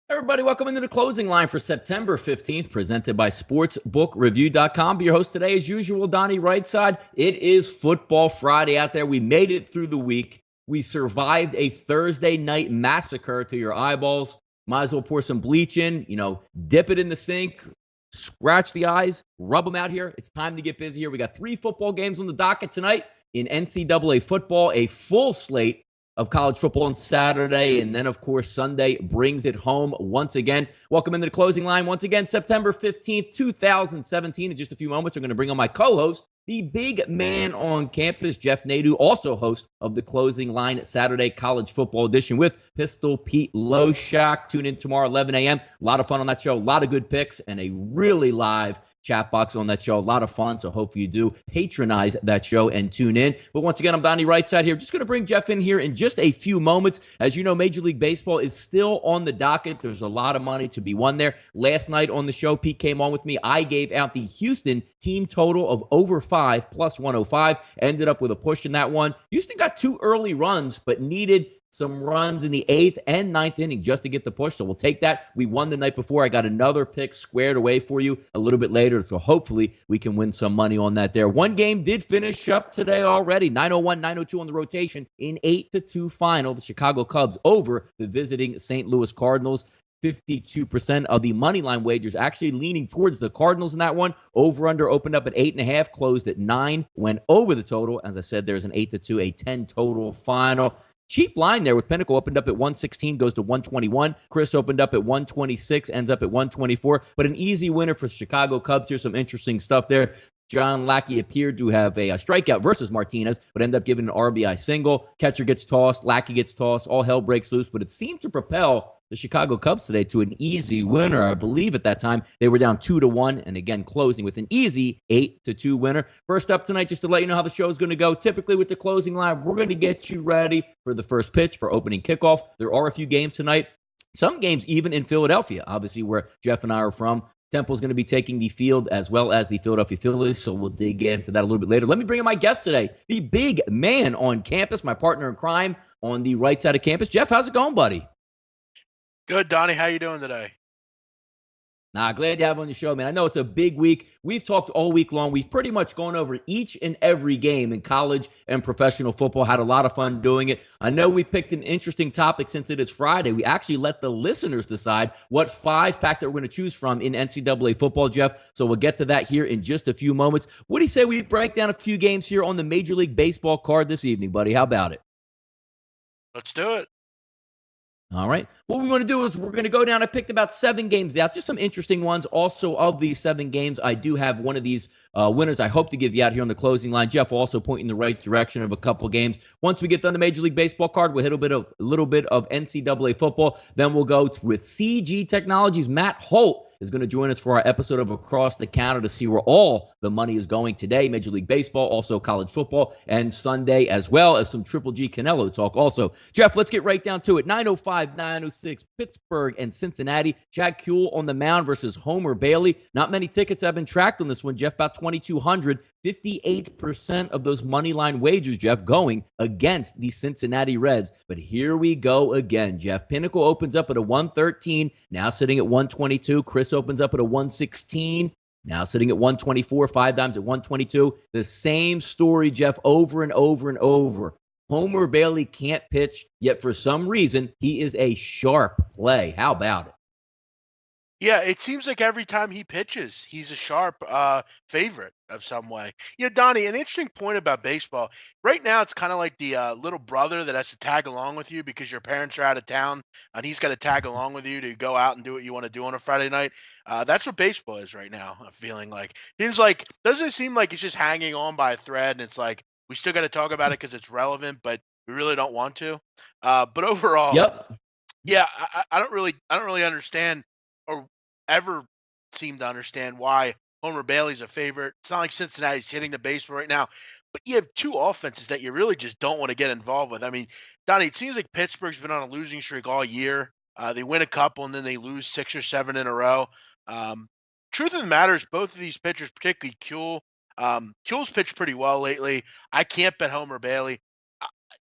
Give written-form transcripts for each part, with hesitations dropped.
Everybody, welcome into the closing line for September 15th, presented by SportsBookReview.com. Your host today, as usual, Donnie Rightside. It is Football Friday out there. We made it through the week. We survived a Thursday night massacre to your eyeballs. Might as well pour some bleach in, dip it in the sink, scratch the eyes, rub them out here. It's time to get busy here. We got 3 football games on the docket tonight in NCAA football, a full slate of college football on Saturday, and then, of course, Sunday brings it home once again. Welcome into the closing line once again, September 15th, 2017. In just a few moments, I'm going to bring on my co-host, the big man on campus, Jeff Nadu, also host of the Closing Line Saturday College Football Edition with Pistol Pete Loshak. Tune in tomorrow, 11 a.m. A lot of fun on that show, a lot of good picks, and a really live chat box on that show. A lot of fun, so hopefully you do patronize that show and tune in. But once again, I'm Donnie Rightside here. Just going to bring Jeff in here in just a few moments. As you know, Major League Baseball is still on the docket. There's a lot of money to be won there. Last night on the show, Pete came on with me. I gave out the Houston team total of over 5 plus 105. Ended up with a push in that one. Houston got 2 early runs, but needed some runs in the 8th and 9th inning just to get the push. So we'll take that. We won the night before. I got another pick squared away for you a little bit later. So hopefully we can win some money on that there. One game did finish up today already. 901, 902 on the rotation in 8-2 final. The Chicago Cubs over the visiting St. Louis Cardinals. 52% of the money line wagers actually leaning towards the Cardinals in that one. Over-under opened up at 8.5, closed at 9, went over the total. As I said, there's an 8-2, a 10 total final. Cheap line there with Pinnacle opened up at 116, goes to 121. Chris opened up at 126, ends up at 124. But an easy winner for Chicago Cubs. Here's some interesting stuff there. John Lackey appeared to have a strikeout versus Martinez, but ended up giving an RBI single. Catcher gets tossed, Lackey gets tossed, all hell breaks loose, but it seemed to propel the Chicago Cubs today to an easy winner. I believe at that time they were down 2-1, and again closing with an easy 8-2 winner. First up tonight, just to let you know how the show is going to go. Typically with the closing line, we're going to get you ready for the first pitch for opening kickoff. There are a few games tonight. Some games even in Philadelphia, obviously where Jeff and I are from. Temple's going to be taking the field as well as the Philadelphia Phillies, so we'll dig into that a little bit later. Let me bring in my guest today, the big man on campus, my partner in crime on the right side of campus. Jeff, how's it going, buddy? Good, Donnie. How you doing today? Glad to have you on the show, man. I know it's a big week. We've talked all week long. We've pretty much gone over each and every game in college and professional football. Had a lot of fun doing it. I know we picked an interesting topic since it is Friday. We actually let the listeners decide what 5-pack that we're going to choose from in NCAA football, Jeff. So we'll get to that here in just a few moments. What do you say we break down a few games here on the Major League Baseball card this evening, buddy? How about it? Let's do it. All right. What we want to do is we're going to go down. I picked about 7 games out, just some interesting ones. Also, of these 7 games, I do have one of these winners I hope to give you out here on the closing line. Jeff will also point in the right direction of a couple games. Once we get done the Major League Baseball card, we'll hit a little bit of NCAA football. Then we'll go with CG Technologies. Matt Holt is going to join us for our episode of Across the Counter to see where all the money is going today. Major League Baseball, also college football, and Sunday, as well as some Triple G Canelo talk also. Jeff, let's get right down to it. 9:05, 9:06, Pittsburgh and Cincinnati. Chad Kuhl on the mound versus Homer Bailey. Not many tickets have been tracked on this one, Jeff. About 2,200. 58% of those money line wagers, Jeff, going against the Cincinnati Reds. But here we go again, Jeff. Pinnacle opens up at a 113, now sitting at 122. Chris opens up at a 116, now sitting at 124. 5 dimes at 122. The same story, Jeff, over and over and over. Homer Bailey can't pitch, yet for some reason, he is a sharp play. How about it? Yeah, it seems like every time he pitches, he's a sharp favorite of some way. Donnie, an interesting point about baseball. Right now, it's kind of like the little brother that has to tag along with you because your parents are out of town, and he's got to tag along with you to go out and do what you want to do on a Friday night. That's what baseball is right now, I'm feeling like. Doesn't it seem like it's just hanging on by a thread, and it's like, we still got to talk about it because it's relevant, but we really don't want to. But overall, Yep. Yeah, I don't really understand or ever seem to understand why Homer Bailey's a favorite. It's not like Cincinnati's hitting the baseball right now, but you have 2 offenses that you really just don't want to get involved with. I mean, Donnie, it seems like Pittsburgh's been on a losing streak all year. They win a couple and then they lose 6 or 7 in a row. Truth of the matter is, both of these pitchers, particularly Kuhl, Kuhl's pitched pretty well lately. I can't bet Homer Bailey.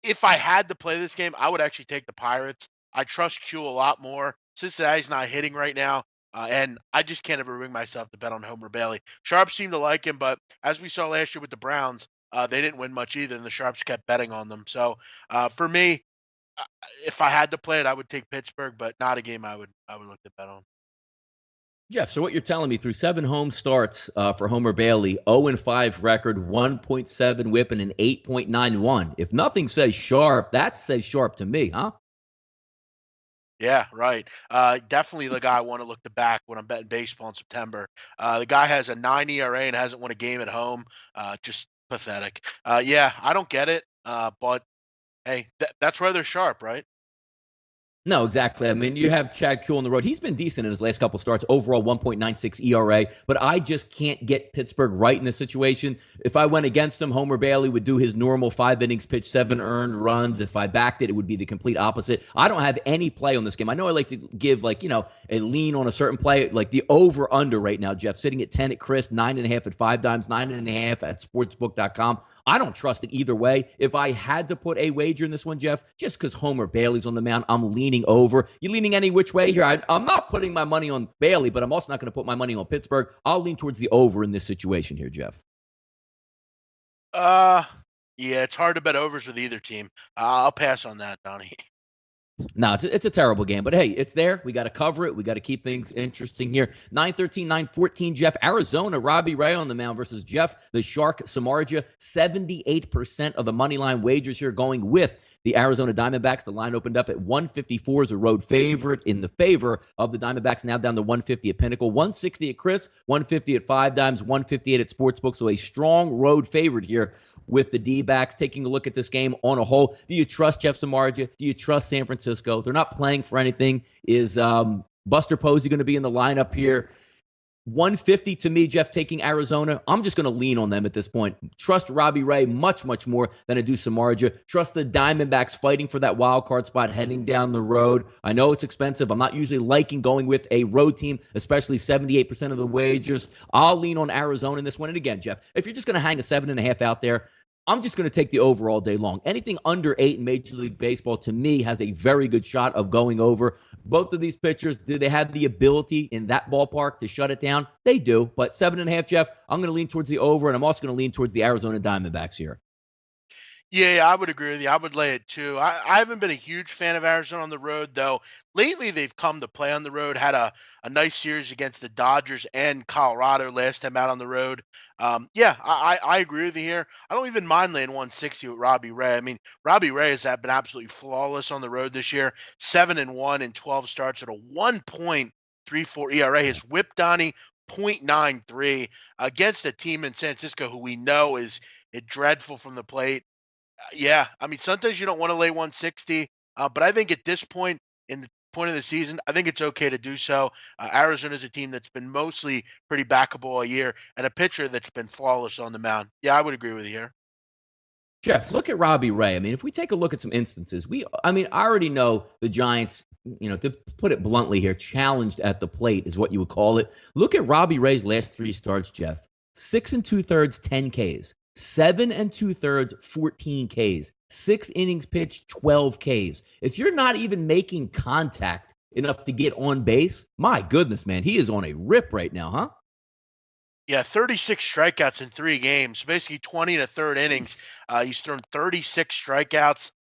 If I had to play this game, I would actually take the Pirates. I trust Kuhl a lot more. Cincinnati's not hitting right now. And I just can't ever bring myself to bet on Homer Bailey. Sharps seem to like him, but as we saw last year with the Browns, they didn't win much either, and the Sharps kept betting on them. So for me, uh, if I had to play it, I would take Pittsburgh, but not a game I would look to bet on. Jeff, so what you're telling me through 7 home starts for Homer Bailey, 0-5 record, 1.7 whip, and an 8.91. If nothing says sharp, that says sharp to me, huh? Yeah, right. Definitely the guy I want to look to back when I'm betting baseball in September. The guy has a 9 ERA and hasn't won a game at home. Just pathetic. Yeah, I don't get it. But hey, that's why they're sharp, right? No, exactly. I mean, you have Chad Kuhl on the road. He's been decent in his last couple starts, overall 1.96 ERA, but I just can't get Pittsburgh right in this situation. If I went against him, Homer Bailey would do his normal 5 innings pitch, 7 earned runs. If I backed it, it would be the complete opposite. I don't have any play on this game. I know I like to give, like, a lean on a certain play, like the over-under right now, Jeff, sitting at 10 at Chris, 9.5 at 5 dimes, 9.5 at sportsbook.com. I don't trust it either way. If I had to put a wager in this one, Jeff, just because Homer Bailey's on the mound, I'm leaning over. You leaning any which way here? I'm not putting my money on Bailey, but I'm also not going to put my money on Pittsburgh. I'll lean towards the over in this situation here, Jeff. Yeah, it's hard to bet overs with either team. I'll pass on that, Donnie. No, it's a terrible game, but hey, it's there. We got to cover it. We got to keep things interesting here. 9-13, 9-14, Jeff. Arizona, Robbie Ray on the mound versus Jeff, the Shark Samardzija. 78% of the money line wagers here going with the Arizona Diamondbacks. The line opened up at 154 as a road favorite in the favor of the Diamondbacks, now down to 150 at Pinnacle, 160 at Chris, 150 at 5 dimes, 158 at Sportsbook. So a strong road favorite here with the D-backs. Taking a look at this game on a whole, do you trust Jeff Samardzija? Do you trust San Francisco? They're not playing for anything. Is Buster Posey going to be in the lineup here? 150 to me, Jeff, taking Arizona. I'm just going to lean on them at this point. Trust Robbie Ray much, much more than I do Samardzija. Trust the Diamondbacks fighting for that wild card spot heading down the road. I know it's expensive. I'm not usually liking going with a road team, especially 78% of the wagers. I'll lean on Arizona in this one. And again, Jeff, if you're just going to hang a 7.5 out there, I'm just going to take the over all day long. Anything under 8 in Major League Baseball, to me, has a very good shot of going over. Both of these pitchers, do they have the ability in that ballpark to shut it down? They do. But 7.5, Jeff, I'm going to lean towards the over, and I'm also going to lean towards the Arizona Diamondbacks here. Yeah, I would agree with you. I would lay it too. I haven't been a huge fan of Arizona on the road, though. Lately, they've come to play on the road. Had a nice series against the Dodgers and Colorado last time out on the road. Yeah, I agree with you here. I don't even mind laying 160 with Robbie Ray. I mean, Robbie Ray has been absolutely flawless on the road this year. 7-1 in 12 starts at a 1.34 ERA. His whip, Donnie, 0.93 against a team in San Francisco who we know is dreadful from the plate. Yeah, I mean, sometimes you don't want to lay 160, but I think at this point in the point of the season, I think it's okay to do so. Arizona is a team that's been mostly pretty backable all year, and a pitcher that's been flawless on the mound. Yeah, I would agree with you here. Jeff, look at Robbie Ray. I mean, if we take a look at some instances, I already know the Giants, to put it bluntly here, challenged at the plate is what you would call it. Look at Robbie Ray's last 3 starts, Jeff. 6 2/3, 10 Ks. 7 2/3, 14 Ks. 6 innings pitched, 12 Ks. If you're not even making contact enough to get on base, my goodness, man, he is on a rip right now, huh? Yeah, 36 strikeouts in 3 games, basically 20 and a third innings. He's thrown 36 strikeouts,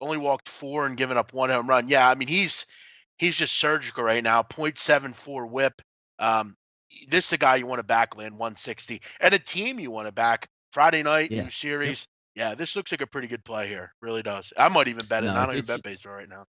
only walked 4 and given up 1 home run. Yeah, I mean, he's just surgical right now, 0.74 whip. This is a guy you want to back, land 160, and a team you want to back. Friday night, Yeah. new series. Yeah, this looks like a pretty good play here. Really does. I might even bet it. No, I don't even it's bet baseball right now.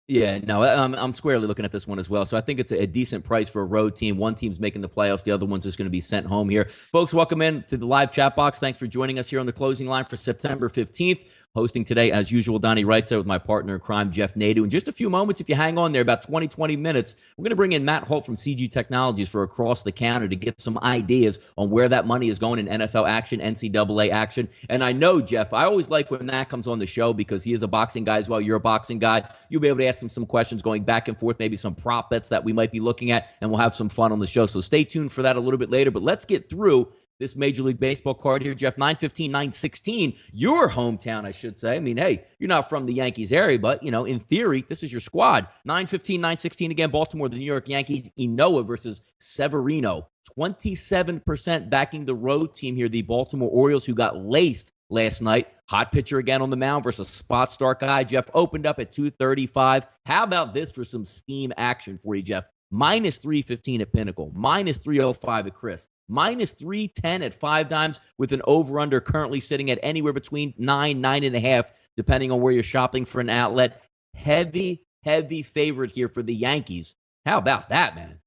Yeah, no, I'm squarely looking at this one as well. So I think it's a decent price for a road team. One team's making the playoffs. The other one's just going to be sent home here. Folks, welcome in to the live chat box. Thanks for joining us here on the closing line for September 15th. Hosting today, as usual, Donnie Rightside with my partner in crime, Jeff Nadu. In just a few moments, if you hang on there, about 20 minutes, we're going to bring in Matt Holt from CG Technologies for Across the Counter to get some ideas on where that money is going in NFL action, NCAA action. And I know, Jeff, I always like when Matt comes on the show because he is a boxing guy as well. You're a boxing guy. You'll be able to ask him some questions going back and forth, maybe some prop bets that we might be looking at, and we'll have some fun on the show. So stay tuned for that a little bit later. But let's get through this Major League Baseball card here, Jeff. 9:15, 9:16, your hometown, I should say. I mean, hey, you're not from the Yankees area, but, in theory, this is your squad. 9:15, 9:16, again, Baltimore, the New York Yankees, Inoa versus Severino. 27% backing the road team here, the Baltimore Orioles, who got laced last night. Hot pitcher again on the mound versus spot start guy. Jeff opened up at 235. How about this for some steam action for you, Jeff? Minus 315 at Pinnacle, minus 305 at Chris, minus 310 at Five Dimes, with an over-under currently sitting at anywhere between 9.5, depending on where you're shopping for an outlet. Heavy favorite here for the Yankees. How about that, man?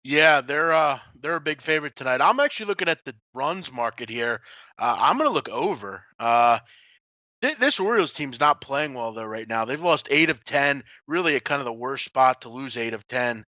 Yeah, they're a big favorite tonight. I'm actually looking at the runs market here. I'm going to look over. This Orioles team's not playing well though right now. They've lost 8 of 10. Really, at kind of the worst spot to lose 8 of 10.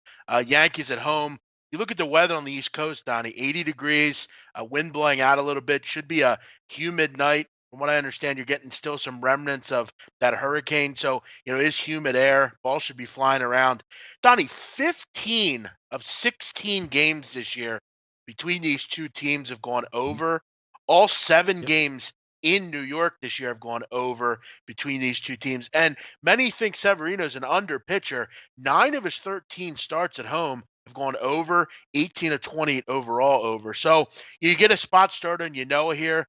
Yankees at home. You look at the weather on the East Coast, Donnie. 80 degrees. Wind blowing out a little bit. Should be a humid night. From what I understand, you're getting still some remnants of that hurricane. So, it is humid air. Ball should be flying around. Donnie, 15 of 16 games this year between these two teams have gone over. All 7 games in New York this year have gone over between these two teams. And many think Severino's an under pitcher. 9 of his 13 starts at home have gone over, 18 of 20 overall over. So you get a spot starter and here.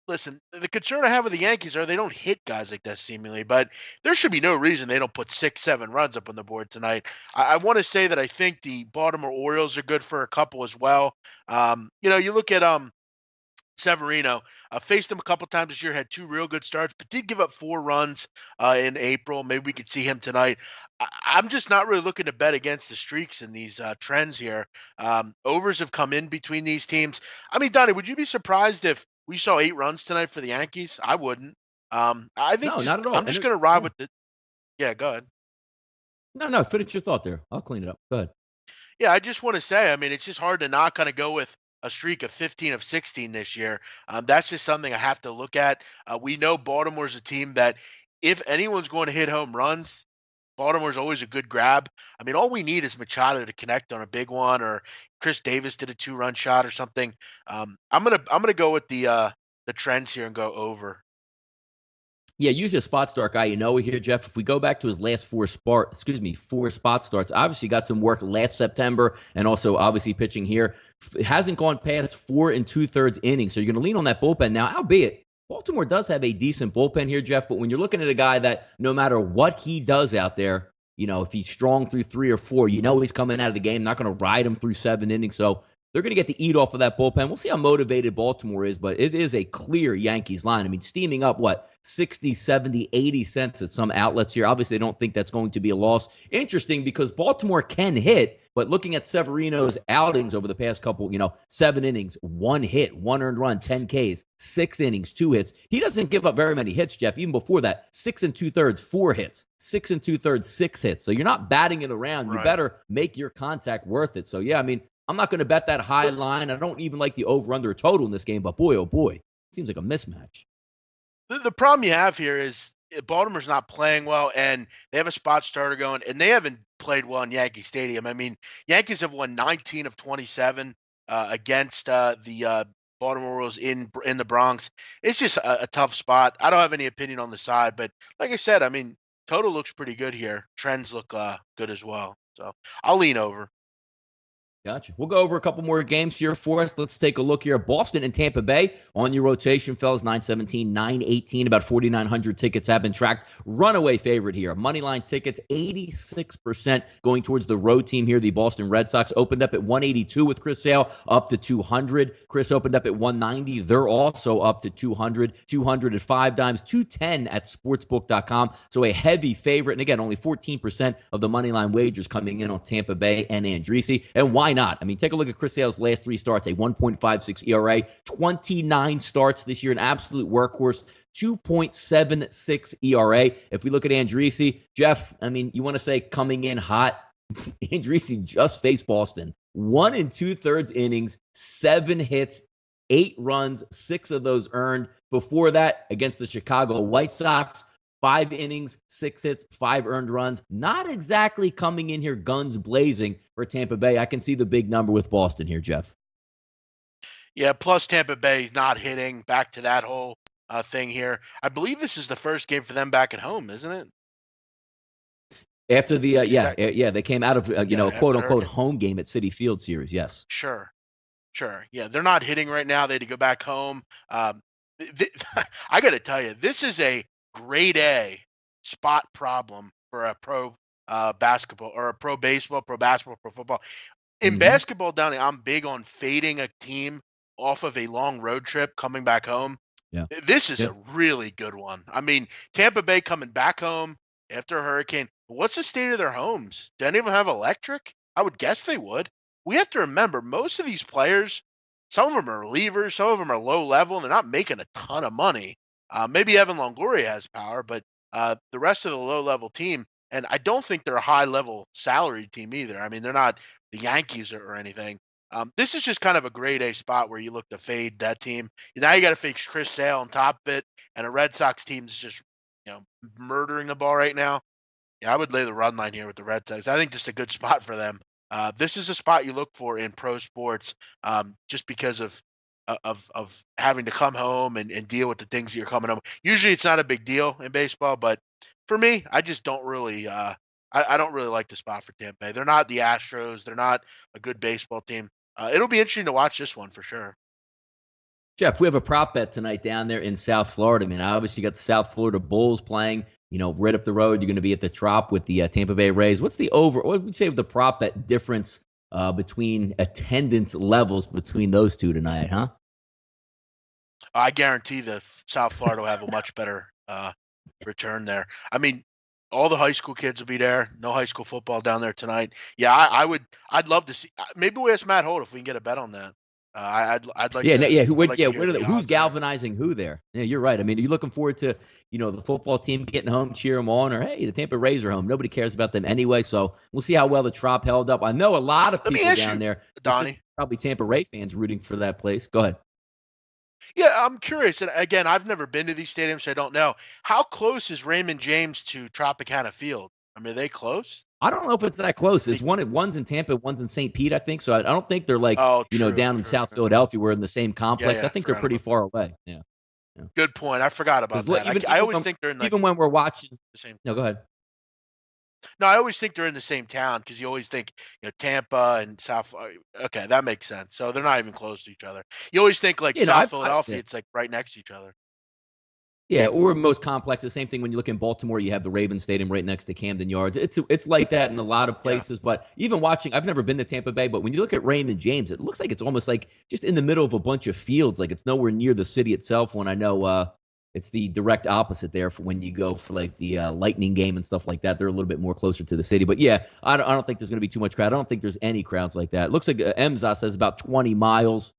Listen, the concern I have with the Yankees are they don't hit guys like that seemingly, but there should be no reason they don't put 6, 7 runs up on the board tonight. I want to say that I think the Baltimore Orioles are good for a couple as well. You look at Severino, faced him a couple times this year, had 2 real good starts, but did give up 4 runs in April. Maybe we could see him tonight. I'm just not really looking to bet against the streaks in these trends here. Overs have come in between these teams. I mean, Donnie, would you be surprised if we saw 8 runs tonight for the Yankees? I wouldn't. I think No, not at all. I'm just going to ride with it. Yeah, go ahead. No, finish your thought there. I'll clean it up. Go ahead. Yeah, I just want to say, I mean, it's just hard to not kind of go with a streak of 15 of 16 this year. That's just something I have to look at. We know Baltimore's a team that if anyone's going to hit home runs, Baltimore's always a good grab. I mean, all we need is Machado to connect on a big one, or Chris Davis did a 2-run shot or something. I'm gonna go with the trends here and go over. Yeah, usually a spot start guy, here, Jeff. If we go back to his last 4 spot starts, obviously got some work last September, and also obviously pitching here. It hasn't gone past 4 2/3 innings, so you're going to lean on that bullpen now, albeit Baltimore does have a decent bullpen here, Jeff, but when you're looking at a guy that no matter what he does out there, if he's strong through 3 or 4, he's coming out of the game, not going to ride him through 7 innings, so they're going to get the eat off of that bullpen. We'll see how motivated Baltimore is, but it is a clear Yankees line. I mean, steaming up, 60, 70, 80 cents at some outlets here. Obviously, they don't think that's going to be a loss. Interesting because Baltimore can hit, but looking at Severino's outings over the past couple, 7 innings, 1 hit, 1 earned run, 10 Ks, 6 innings, 2 hits. He doesn't give up very many hits, Jeff. Even before that, 6 2/3, 4 hits, 6 2/3, 6 hits. So you're not batting it around. Right. You better make your contact worth it. So, yeah, I mean, I'm not going to bet that high line. I don't even like the over-under total in this game, but boy, oh boy, it seems like a mismatch. The problem you have here is Baltimore's not playing well, and they have a spot starter going, and they haven't played well in Yankee Stadium. I mean, Yankees have won 19 of 27 against the Baltimore Orioles in the Bronx. It's just a tough spot. I don't have any opinion on the side, but like I said, I mean, total looks pretty good here. Trends look good as well. So I'll lean over. Gotcha. We'll go over a couple more games here for us. Let's take a look here. Boston and Tampa Bay on your rotation, fellas. 9:17, 9:18. About 4,900 tickets have been tracked. Runaway favorite here. Moneyline tickets, 86% going towards the road team here. The Boston Red Sox opened up at 182 with Chris Sale, up to 200. Chris opened up at 190. They're also up to 200. 200 at Five Dimes, 210 at sportsbook.com. So a heavy favorite. And again, only 14% of the moneyline wagers coming in on Tampa Bay and Andresi. And why not? I mean, take a look at Chris Sale's last 3 starts, a 1.56 ERA, 29 starts this year, an absolute workhorse, 2.76 ERA. If we look at Andresi, Jeff, I mean, you want to say coming in hot? Andresi just faced Boston. 1 2/3 innings, 7 hits, 8 runs, 6 of those earned. Before that, against the Chicago White Sox, 5 innings, 6 hits, 5 earned runs. Not exactly coming in here guns blazing for Tampa Bay. I can see the big number with Boston here, Jeff. Yeah, plus Tampa Bay not hitting, back to that whole thing here. I believe this is the first game for them back at home, isn't it? After the Is that they came out of yeah, a quote after the unquote hurricane? home game at Citi Field series. Yes. Sure. Sure. Yeah, they're not hitting right now. They had to go back home. I got to tell you, this is a grade A spot problem for a pro basketball or a pro baseball, pro basketball, pro football. In Hmm. basketball, Downey, I'm big on fading a team off of a long road trip coming back home. Yeah. This is Yeah. a really good one. I mean, Tampa Bay coming back home after a hurricane. What's the state of their homes? Do any of them have electric? I would guess they would. We have to remember most of these players, some of them are relievers, some of them are low level, and they're not making a ton of money. Maybe Evan Longoria has power, but the rest of the low level team, and I don't think they're a high level salaried team either. I mean, they're not the Yankees or anything. This is just kind of a grade A spot where you look to fade that team. Now you got to face Chris Sale on top of it, and a Red Sox team is just murdering the ball right now. Yeah, I would lay the run line here with the Red Sox. I think this is a good spot for them. This is a spot you look for in pro sports, just because of having to come home and deal with the things that you're coming home. Usually, it's not a big deal in baseball, but for me, I just don't really. I don't really like the spot for Tampa Bay. They're not the Astros. They're not a good baseball team. It'll be interesting to watch this one for sure. Jeff, we have a prop bet tonight down there in South Florida. I mean, obviously you got the South Florida Bulls playing, right up the road. You're going to be at the Trop with the Tampa Bay Rays. What's the over? What would you say the prop bet difference between attendance levels between those two tonight, huh? I guarantee the South Florida will have a much better return there. I mean, all the high school kids will be there. No high school football down there tonight. Yeah, I would. I'd love to see. Maybe we ask Matt Holt if we can get a bet on that. I'd like Yeah, to. yeah. I'd like to hear the Who's odds there. galvanizing who there? Yeah, you're right. I mean, are you looking forward to the football team getting home, cheer them on, or hey, the Tampa Rays are home. Nobody cares about them anyway. So we'll see how well the Trop held up. I know a lot of Let me people ask down you, there. Donnie. Probably Tampa Ray fans rooting for that place. Go ahead. Yeah, I'm curious. And again, I've never been to these stadiums, so I don't know. How close is Raymond James to Tropicana Field? I mean, are they close? I don't know if it's that close. They, One's in Tampa, one's in St. Pete, I think. So I don't think they're like, oh, true, down in true, South true. Philadelphia. We're in the same Yeah, complex. I yeah. think they're Forgot pretty about. far away. Yeah. Yeah. Good point. I forgot about that. I always think they're in like even when we're watching. the same. No, go ahead. No, I always think they're in the same town because you always think Tampa and South. Okay, that makes sense. So they're not even close to each other. You always think like You know, South yeah. Philadelphia, it's like right next to each other. Yeah, or most complex. The same thing when you look in Baltimore, you have the Ravens Stadium right next to Camden Yards. It's like that in a lot of Yeah. places. But even watching, I've never been to Tampa Bay, but when you look at Raymond James, it looks like it's almost like just in the middle of a bunch of fields. Like it's nowhere near the city itself. When I know it's the direct opposite there for when you go for like the Lightning game and stuff like that. They're a little bit more closer to the city. But yeah, I don't think there's going to be too much crowd. I don't think there's any crowds like that. It looks like MZA says about 20 miles.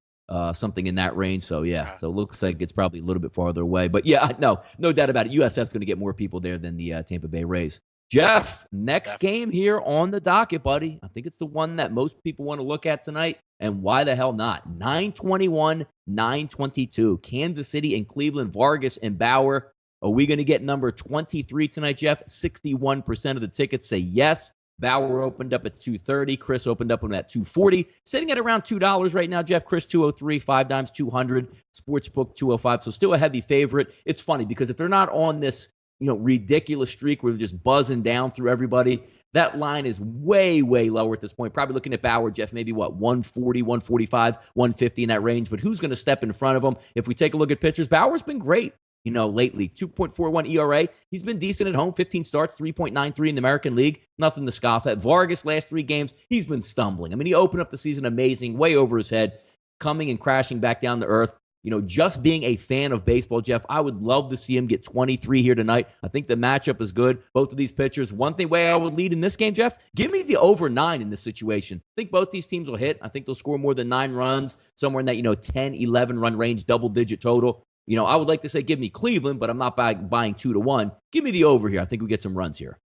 Something in that range. So yeah, Okay. so it looks like it's probably a little bit farther away. But yeah, no doubt about it. USF's going to get more people there than the Tampa Bay Rays. Jeff, next Definitely. game here on the docket, buddy. I think it's the one that most people want to look at tonight. And why the hell not? 921, 922. Kansas City and Cleveland, Vargas and Bauer. Are we going to get number 23 tonight, Jeff? 61% of the tickets say yes. Bauer opened up at $230. Chris opened up at $240. Sitting at around $2 right now, Jeff. Chris $203, 5 dimes $200. Sportsbook $205. So still a heavy favorite. It's funny because if they're not on this, ridiculous streak where they're just buzzing down through everybody, that line is way, way lower at this point. Probably looking at Bauer, Jeff, maybe 140, 145, 150 in that range. But who's going to step in front of him? If we take a look at pitchers, Bauer's been great. Lately, 2.41 ERA. He's been decent at home, 15 starts, 3.93 in the American League. Nothing to scoff at. Vargas, last 3 games, he's been stumbling. I mean, he opened up the season amazing, way over his head, coming and crashing back down to earth. Just being a fan of baseball, Jeff, I would love to see him get 23 here tonight. I think the matchup is good. Both of these pitchers. One way I would lead in this game, Jeff, give me the over 9 in this situation. I think both these teams will hit. I think they'll score more than 9 runs, somewhere in that, 10, 11 run range, double-digit total. I would like to say give me Cleveland, but I'm not buying 2-1. Give me the over here. I think we get some runs here.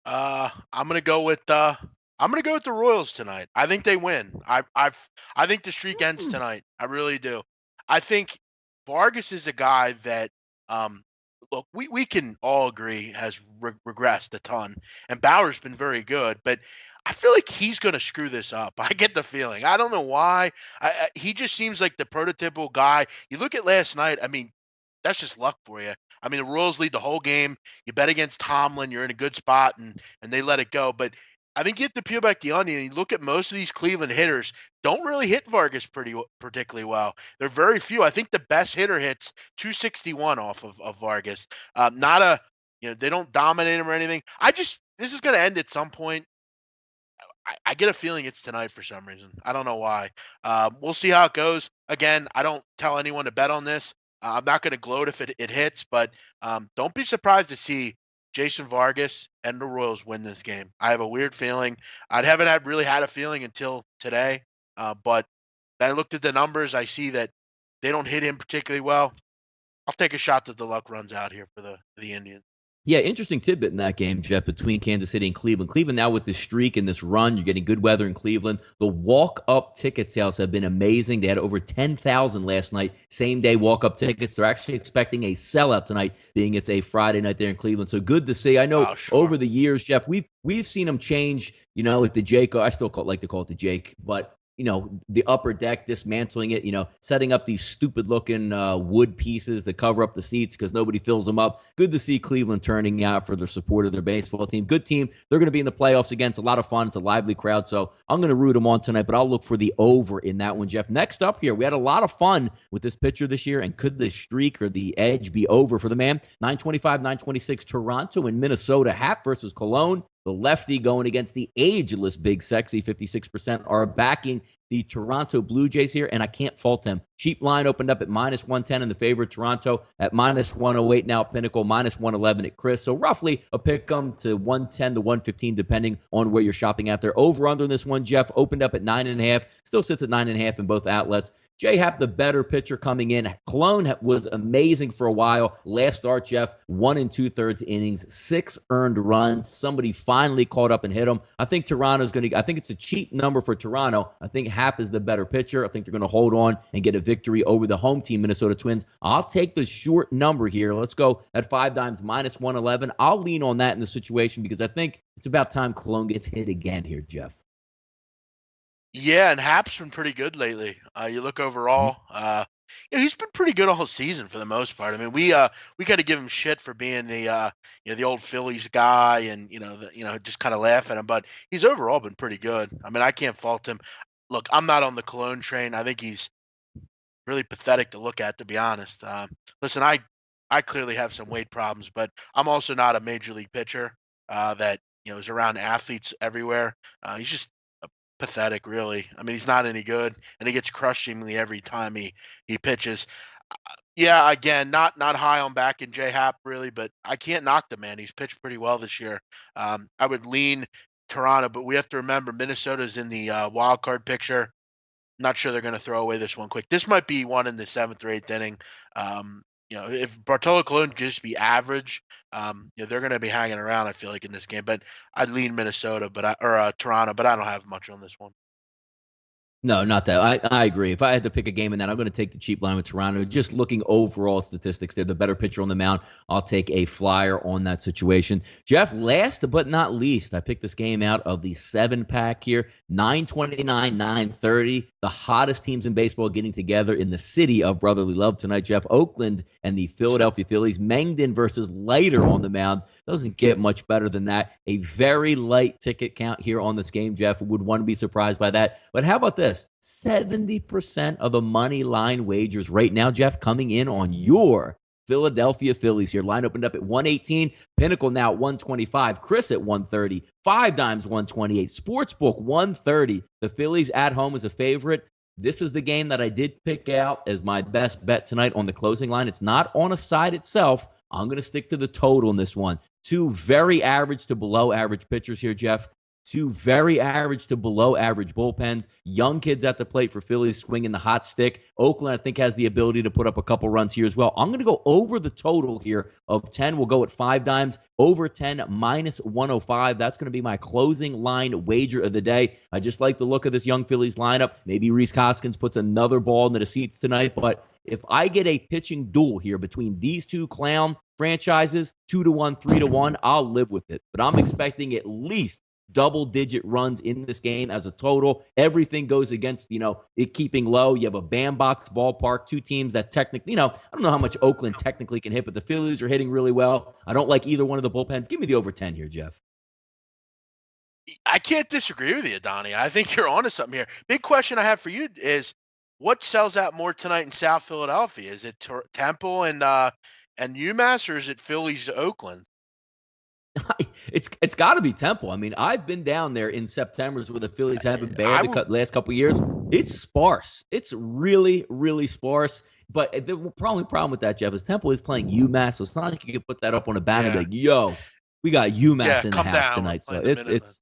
I'm gonna go with the Royals tonight. I think they win. I think the streak ends tonight. I really do. I think Vargas is a guy that look, we can all agree has regressed a ton, and Bauer's been very good, but I feel like he's going to screw this up. I get the feeling. I don't know why. He just seems like the prototypical guy. You look at last night. I mean, that's just luck for you. I mean, the Royals lead the whole game. You bet against Tomlin, you're in a good spot, and they let it go. But I think you have to peel back the onion and you look at most of these Cleveland hitters don't really hit Vargas particularly well. They're very few. I think the best hitter hits 261 off of Vargas. Not a, they don't dominate him or anything. This is going to end at some point. I get a feeling it's tonight for some reason. I don't know why. We'll see how it goes. Again, I don't tell anyone to bet on this. I'm not going to gloat if it hits, but don't be surprised to see Jason Vargas and the Royals win this game. I have a weird feeling. I haven't really had a feeling until today, but I looked at the numbers. I see that they don't hit him particularly well. I'll take a shot that the luck runs out here for the Indians. Yeah, interesting tidbit in that game, Jeff, between Kansas City and Cleveland. Cleveland now with this streak and this run, you're getting good weather in Cleveland. The walk-up ticket sales have been amazing. They had over 10,000 last night, same-day walk-up tickets. They're actually expecting a sellout tonight, being it's a Friday night there in Cleveland. So good to see. I know over the years, Jeff, we've seen them change, at the Jake. I still like to call it the Jake, but the upper deck, dismantling it, setting up these stupid-looking wood pieces that cover up the seats because nobody fills them up. Good to see Cleveland turning out for their support of their baseball team. Good team. They're going to be in the playoffs again. It's a lot of fun. It's a lively crowd, so I'm going to root them on tonight, but I'll look for the over in that one, Jeff. Next up here, we had a lot of fun with this pitcher this year, and could the streak or the edge be over for the man? 925, 926, Toronto and Minnesota. Hap versus Cologne. The lefty going against the ageless Big Sexy, 56% are backing the Toronto Blue Jays here, and I can't fault them. Cheap line opened up at -110 in the favor of Toronto, at -108 now at Pinnacle, -111 at Chris. So roughly a pick 'em to 110 to 115, depending on where you're shopping out there. Over under in this one, Jeff, opened up at 9.5, still sits at 9.5 in both outlets. J-Hap, the better pitcher coming in. Cologne was amazing for a while. Last start, Jeff, 1 2/3 innings, 6 earned runs. Somebody finally caught up and hit him. I think Toronto's going to, I think it's a cheap number for Toronto. I think Hap is the better pitcher. I think they're going to hold on and get a victory over the home team, Minnesota Twins. I'll take the short number here. Let's go at 5 dimes, -111. I'll lean on that in the situation because I think it's about time Cologne gets hit again here, Jeff. Yeah, and Hap's been pretty good lately. You look overall, he's been pretty good all season for the most part. I mean, we got to give him shit for being the old Phillies guy, and just kind of laugh at him. But he's overall been pretty good. I mean, I can't fault him. Look, I'm not on the Cologne train. I think he's really pathetic to look at, to be honest. Listen, I clearly have some weight problems, but I'm also not a major league pitcher that is around athletes everywhere. He's just pathetic, really. I mean, he's not any good, and he gets crushed seemingly every time he pitches. Yeah, again, not high on back in J-Hap, really, but I can't knock the man. He's pitched pretty well this year. I would lean Toronto, but we have to remember Minnesota's in the wild card picture. Not sure they're going to throw away this one quick. This might be one in the 7th or 8th inning. If Bartolo Colon could just be average, they're going to be hanging around, I feel like, in this game. But I'd lean Minnesota, or Toronto, but I don't have much on this one. No, not that. I agree. If I had to pick a game in that, I'm going to take the cheap line with Toronto. Just looking overall statistics, they're the better pitcher on the mound. I'll take a flyer on that situation. Jeff, last but not least, I picked this game out of the 7-pack here. 929, 930. The hottest teams in baseball getting together in the city of brotherly love tonight, Jeff. Oakland and the Philadelphia Phillies. Mengden versus Leiter on the mound. Doesn't get much better than that. A very light ticket count here on this game, Jeff. Would one be surprised by that? But how about this? 70% of the money line wagers right now, Jeff, coming in on your Philadelphia Phillies here. Line opened up at 118. Pinnacle now at 125. Chris at 130. 5 dimes 128. Sportsbook 130. The Phillies at home is a favorite. This is the game that I did pick out as my best bet tonight on the closing line. It's not on a side itself. I'm going to stick to the total in this one. 2 very average to below average pitchers here, Jeff. 2 very average to below average bullpens. Young kids at the plate for Phillies swinging the hot stick. Oakland, I think, has the ability to put up a couple runs here as well. I'm going to go over the total here of 10. We'll go at 5 dimes. Over 10, -105. That's going to be my closing line wager of the day. I just like the look of this young Phillies lineup. Maybe Rhys Hoskins puts another ball into the seats tonight. But if I get a pitching duel here between these two clowns, franchises, 2-1, 3-1, I'll live with it. But I'm expecting at least double-digit runs in this game as a total. Everything goes against, it keeping low. You have a bandbox ballpark, two teams that technically, I don't know how much Oakland technically can hit, but the Phillies are hitting really well. I don't like either one of the bullpens. Give me the over 10 here, Jeff. I can't disagree with you, Donnie. I think you're onto something here. Big question I have for you is, what sells out more tonight in South Philadelphia? Is it Temple and UMass, or is it Phillies Oakland? It's got to be Temple. I mean, I've been down there in September where the Phillies have been bad the last couple of years. It's sparse. It's really, really sparse. But the problem with that, Jeff, is Temple is playing UMass, so it's not like you can put that up on a banner and be like, yo, we got UMass in the house tonight. So it's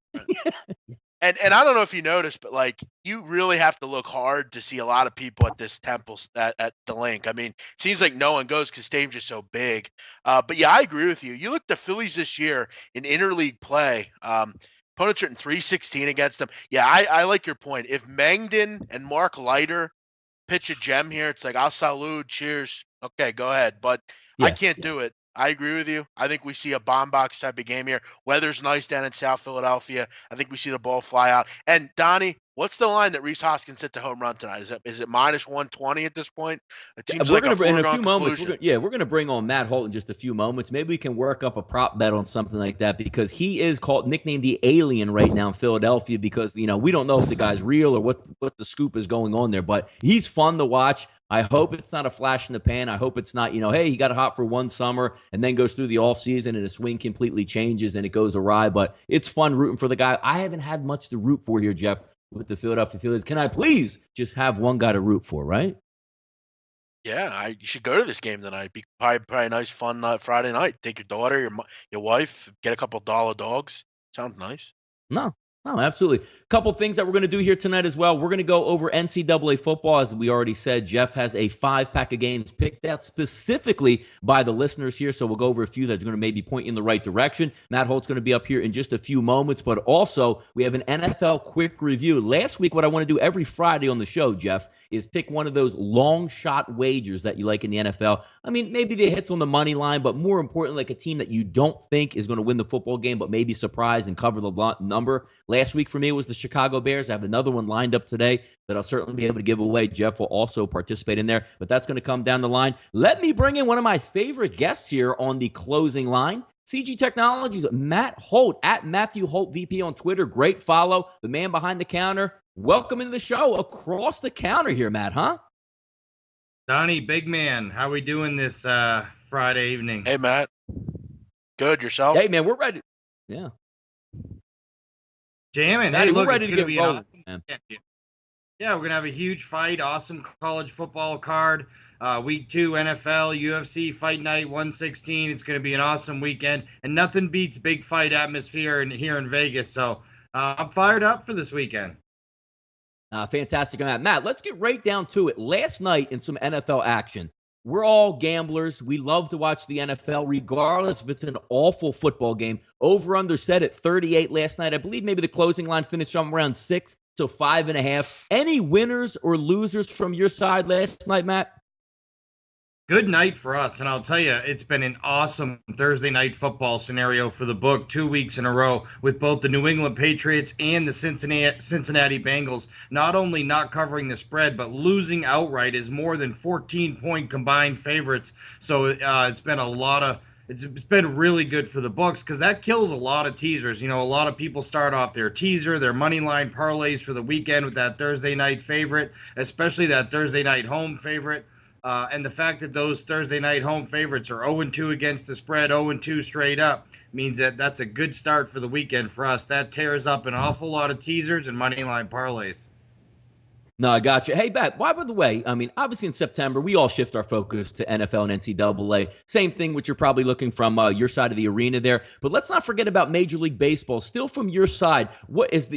And I don't know if you noticed, but you really have to look hard to see a lot of people at this Temple at the link. I mean, it seems like no one goes because stadium's just so big. But yeah, I agree with you. You look at the Phillies this year in interleague play. Opponents are in 316 against them. Yeah, I like your point. If Mangden and Mark Leiter pitch a gem here, it's like, I'll salute, cheers. Okay, go ahead. But I can't do it. I agree with you. I think we see a bomb box type of game here. Weather's nice down in South Philadelphia. I think we see the ball fly out. And Donnie, what's the line that Rhys Hoskins hit the home run tonight? Is it minus 120 at this point? It seems we're like in a few moments. We're going to bring on Matt Holt in just a few moments. Maybe we can work up a prop bet on something like that, because he is nicknamed the Alien right now in Philadelphia, because we don't know if the guy's real or what the scoop is going on there. But he's fun to watch. I hope it's not a flash in the pan. I hope it's not, hey, he got hot for one summer and then goes through the offseason and his swing completely changes and it goes awry. But it's fun rooting for the guy. I haven't had much to root for here, Jeff, with the Philadelphia Phillies. Can I please just have one guy to root for, right? Yeah, you should go to this game tonight. Be probably a nice, fun Friday night. Take your daughter, your wife, get a couple dollar dogs. Sounds nice. No, absolutely. A couple things that we're going to do here tonight as well. We're going to go over NCAA football. As we already said, Jeff has a 5-pack of games picked out specifically by the listeners here. So we'll go over a few that's going to maybe point in the right direction. Matt Holt's going to be up here in just a few moments. But also, we have an NFL quick review. Last week, what I want to do every Friday on the show, Jeff, is pick one of those long shot wagers that you like in the NFL. I mean, maybe they hit on the money line, but more importantly, like a team that you don't think is going to win the football game, but maybe surprise and cover the number. Last week for me was the Chicago Bears. I have another one lined up today that I'll certainly be able to give away. Jeff will also participate in there, but that's going to come down the line. Let me bring in one of my favorite guests here on the closing line. CG Technologies, Matt Holt, at Matthew Holt VP on Twitter. Great follow. The man behind the counter. Welcome into the show across the counter here, Matt, huh? Donnie, big man, how we doing this Friday evening? Hey, Matt. Good, yourself? Hey, man, we're ready. Yeah. Jamming. Hey, look, we're ready to get rolling, awesome, man. Yeah, we're going to have a huge fight, awesome college football card. Week 2 NFL, UFC Fight Night 116. It's going to be an awesome weekend, and nothing beats big fight atmosphere here in Vegas. So I'm fired up for this weekend. Fantastic, Matt. Let's get right down to it. Last night in some NFL action, we're all gamblers. We love to watch the NFL, regardless if it's an awful football game. Over/under set at 38 last night. I believe maybe the closing line finished somewhere around 6 to 5.5. Any winners or losers from your side last night, Matt? Good night for us, and I'll tell you, it's been an awesome Thursday night football scenario for the book 2 weeks in a row with both the New England Patriots and the Cincinnati Bengals not only not covering the spread, but losing outright as more than 14-point combined favorites. So it's been really good for the books, because that kills a lot of teasers. A lot of people start off their teaser, their money line parlays for the weekend with that Thursday night favorite, especially that Thursday night home favorite. And the fact that those Thursday night home favorites are 0-2 against the spread, 0-2 straight up, means that that's a good start for the weekend for us. That tears up an awful lot of teasers and money line parlays. No, I got you. Hey, Bat, by the way, I mean, obviously in September, we all shift our focus to NFL and NCAA. Same thing, which you're probably looking from your side of the arena there. But let's not forget about Major League Baseball. Still from your side, what is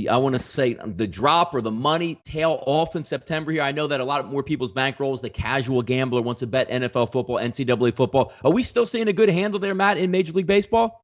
I want to say the drop or the money tail off in September here? I know that a lot more people's bankrolls, the casual gambler wants to bet NFL football, NCAA football. Are we still seeing a good handle there, Matt, in Major League Baseball?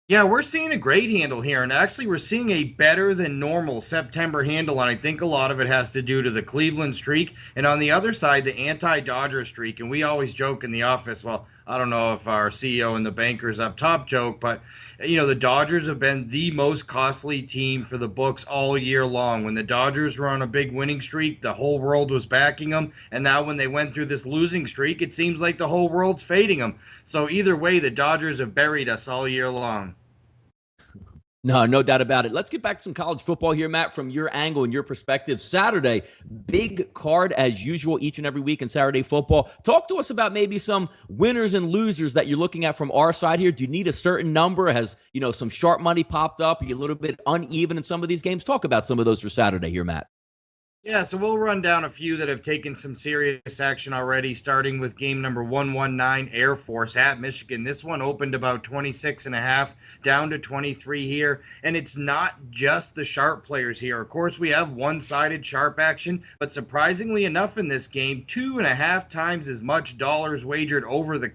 Yeah, we're seeing a great handle here, and actually we're seeing a better than normal September handle, and I think a lot of it has to do to the Cleveland streak, and on the other side, the anti-Dodger streak. And we always joke in the office, well, I don't know if our CEO and the bankers up top joke, but the Dodgers have been the most costly team for the books all year long. When the Dodgers were on a big winning streak, the whole world was backing them, and now when they went through this losing streak, it seems like the whole world's fading them. So either way, the Dodgers have buried us all year long. No doubt about it. Let's get back to some college football here, Matt, from your angle and your perspective. Saturday, big card as usual each and every week in Saturday football. Talk to us about maybe some winners and losers that you're looking at from our side here. Do you need a certain number? Has, some sharp money popped up? Are you a little bit uneven in some of these games? Talk about some of those for Saturday here, Matt. Yeah, so we'll run down a few that have taken some serious action already, starting with game number 119, Air Force at Michigan. This one opened about 26.5, down to 23 here, and it's not just the sharp players here. Of course, we have one-sided sharp action, but surprisingly enough in this game, 2.5 times as much dollars wagered over the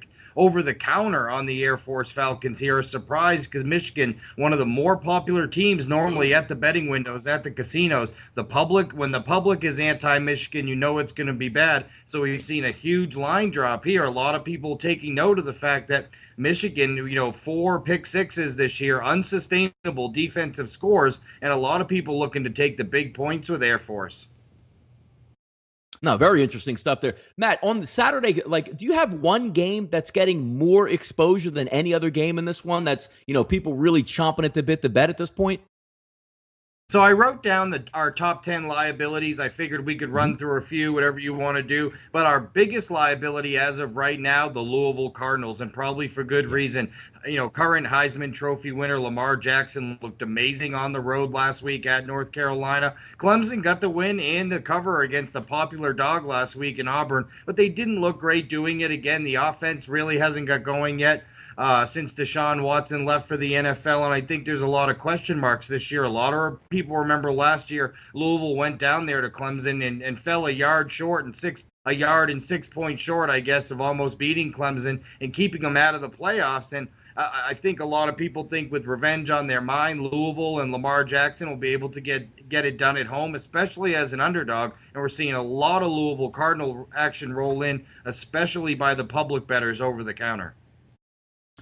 counter on the Air Force Falcons here. A surprise because Michigan, one of the more popular teams normally at the betting windows, at the casinos. When the public is anti-Michigan, it's going to be bad. So we've seen a huge line drop here. A lot of people taking note of the fact that Michigan, 4 pick sixes this year, unsustainable defensive scores, and a lot of people looking to take the big points with Air Force. No, very interesting stuff there. Matt, on the Saturday, do you have one game that's getting more exposure than any other game in this one that's, people really chomping at the bit to bet at this point? So I wrote down our top 10 liabilities. I figured we could run through a few, whatever you want to do. But our biggest liability as of right now, the Louisville Cardinals, and probably for good reason. Current Heisman Trophy winner Lamar Jackson looked amazing on the road last week at North Carolina. Clemson got the win and the cover against a popular dog last week in Auburn, but they didn't look great doing it again. The offense really hasn't got going yet. Since Deshaun Watson left for the NFL, and I think there's a lot of question marks this year. A lot of people remember last year Louisville went down there to Clemson and fell a yard and 6 points short, I guess, of almost beating Clemson and keeping them out of the playoffs. And I think a lot of people think with revenge on their mind, Louisville and Lamar Jackson will be able to get it done at home, especially as an underdog. And we're seeing a lot of Louisville Cardinal action roll in, especially by the public bettors over the counter.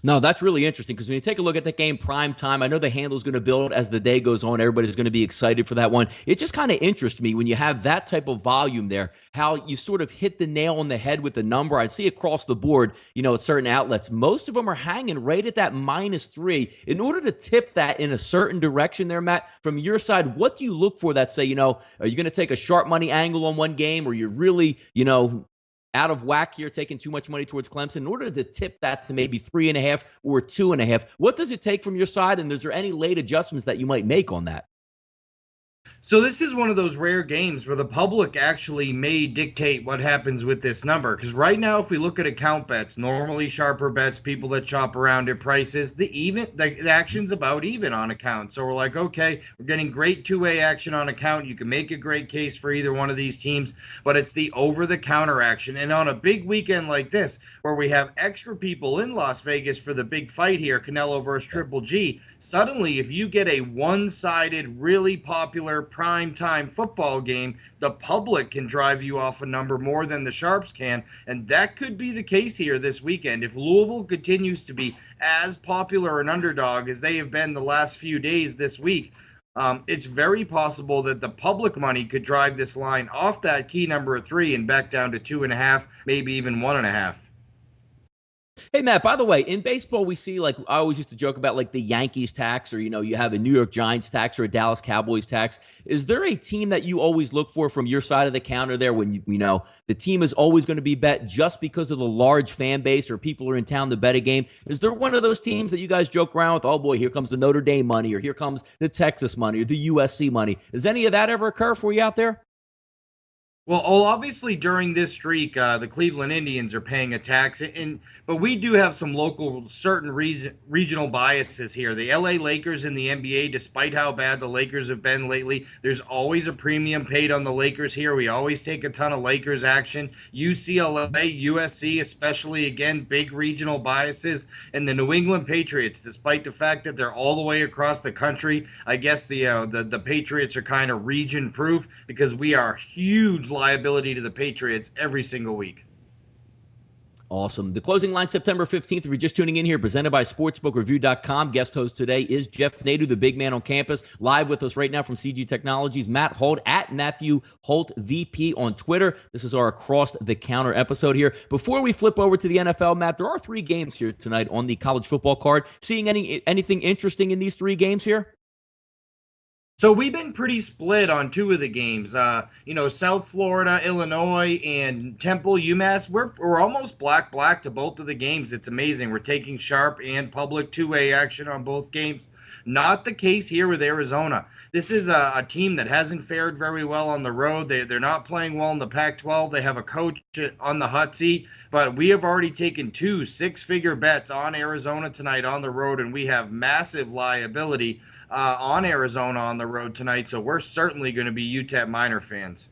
No, that's really interesting because when you take a look at the game prime time, I know the handle is going to build as the day goes on. Everybody's going to be excited for that one. It just kind of interests me when you have that type of volume there, how you sort of hit the nail on the head with the number. I see across the board, at certain outlets, most of them are hanging right at that -3. In order to tip that in a certain direction there, Matt, from your side, what do you look for that say, are you going to take a sharp money angle on one game or you're really, out of whack here, taking too much money towards Clemson? In order to tip that to maybe 3.5 or 2.5, what does it take from your side? And is there any late adjustments that you might make on that? So this is one of those rare games where the public actually may dictate what happens with this number. Because right now, if we look at account bets, normally sharper bets, people that shop around at prices, the action's about even on account. So we're like, okay, we're getting great two-way action on account. You can make a great case for either one of these teams, but it's the over-the-counter action. And on a big weekend like this, where we have extra people in Las Vegas for the big fight here, Canelo versus Triple G, suddenly, if you get a one-sided, really popular primetime football game, the public can drive you off a number more than the sharps can, and that could be the case here this weekend. If Louisville continues to be as popular an underdog as they have been the last few days this week, it's very possible that the public money could drive this line off that key number of 3 and back down to 2.5, maybe even 1.5. Hey, Matt, by the way, in baseball, we see, I always used to joke about, the Yankees tax, or, you have a New York Giants tax or a Dallas Cowboys tax. Is there a team that you always look for from your side of the counter there when, the team is always going to be bet just because of the large fan base or people are in town to bet a game? Is there one of those teams that you guys joke around with, oh, boy, here comes the Notre Dame money, or here comes the Texas money, or the USC money? Does any of that ever occur for you out there? Well, obviously during this streak, the Cleveland Indians are paying a tax, but we do have some local, certain regional biases here. The LA Lakers in the NBA, despite how bad the Lakers have been lately, there's always a premium paid on the Lakers here. We always take a ton of Lakers action. UCLA, USC, especially, again, big regional biases. And the New England Patriots, despite the fact that they're all the way across the country, I guess the Patriots are kind of region proof because we are huge liability to the Patriots every single week. Awesome. The closing line September 15th, if you're just tuning in here, presented by SportsBookReview.com. Guest host today is Jeff Nadu, the big man on campus. Live with us right now from CG Technologies, Matt Holt at Matthew Holt VP on Twitter. This is our Across the Counter episode here. Before we flip over to the NFL, Matt, there are 3 games here tonight on the college football card. Seeing anything interesting in these 3 games here? So we've been pretty split on 2 of the games. South Florida, Illinois, and Temple, UMass. We're almost black to both of the games. It's amazing. We're taking sharp and public 2-way action on both games. Not the case here with Arizona. This is a team that hasn't fared very well on the road. They're not playing well in the Pac-12. They have a coach on the hot seat. But we have already taken 2 6-figure bets on Arizona tonight on the road, and we have massive liability on Arizona on the road tonight, so we're certainly going to be UTEP Minor fans.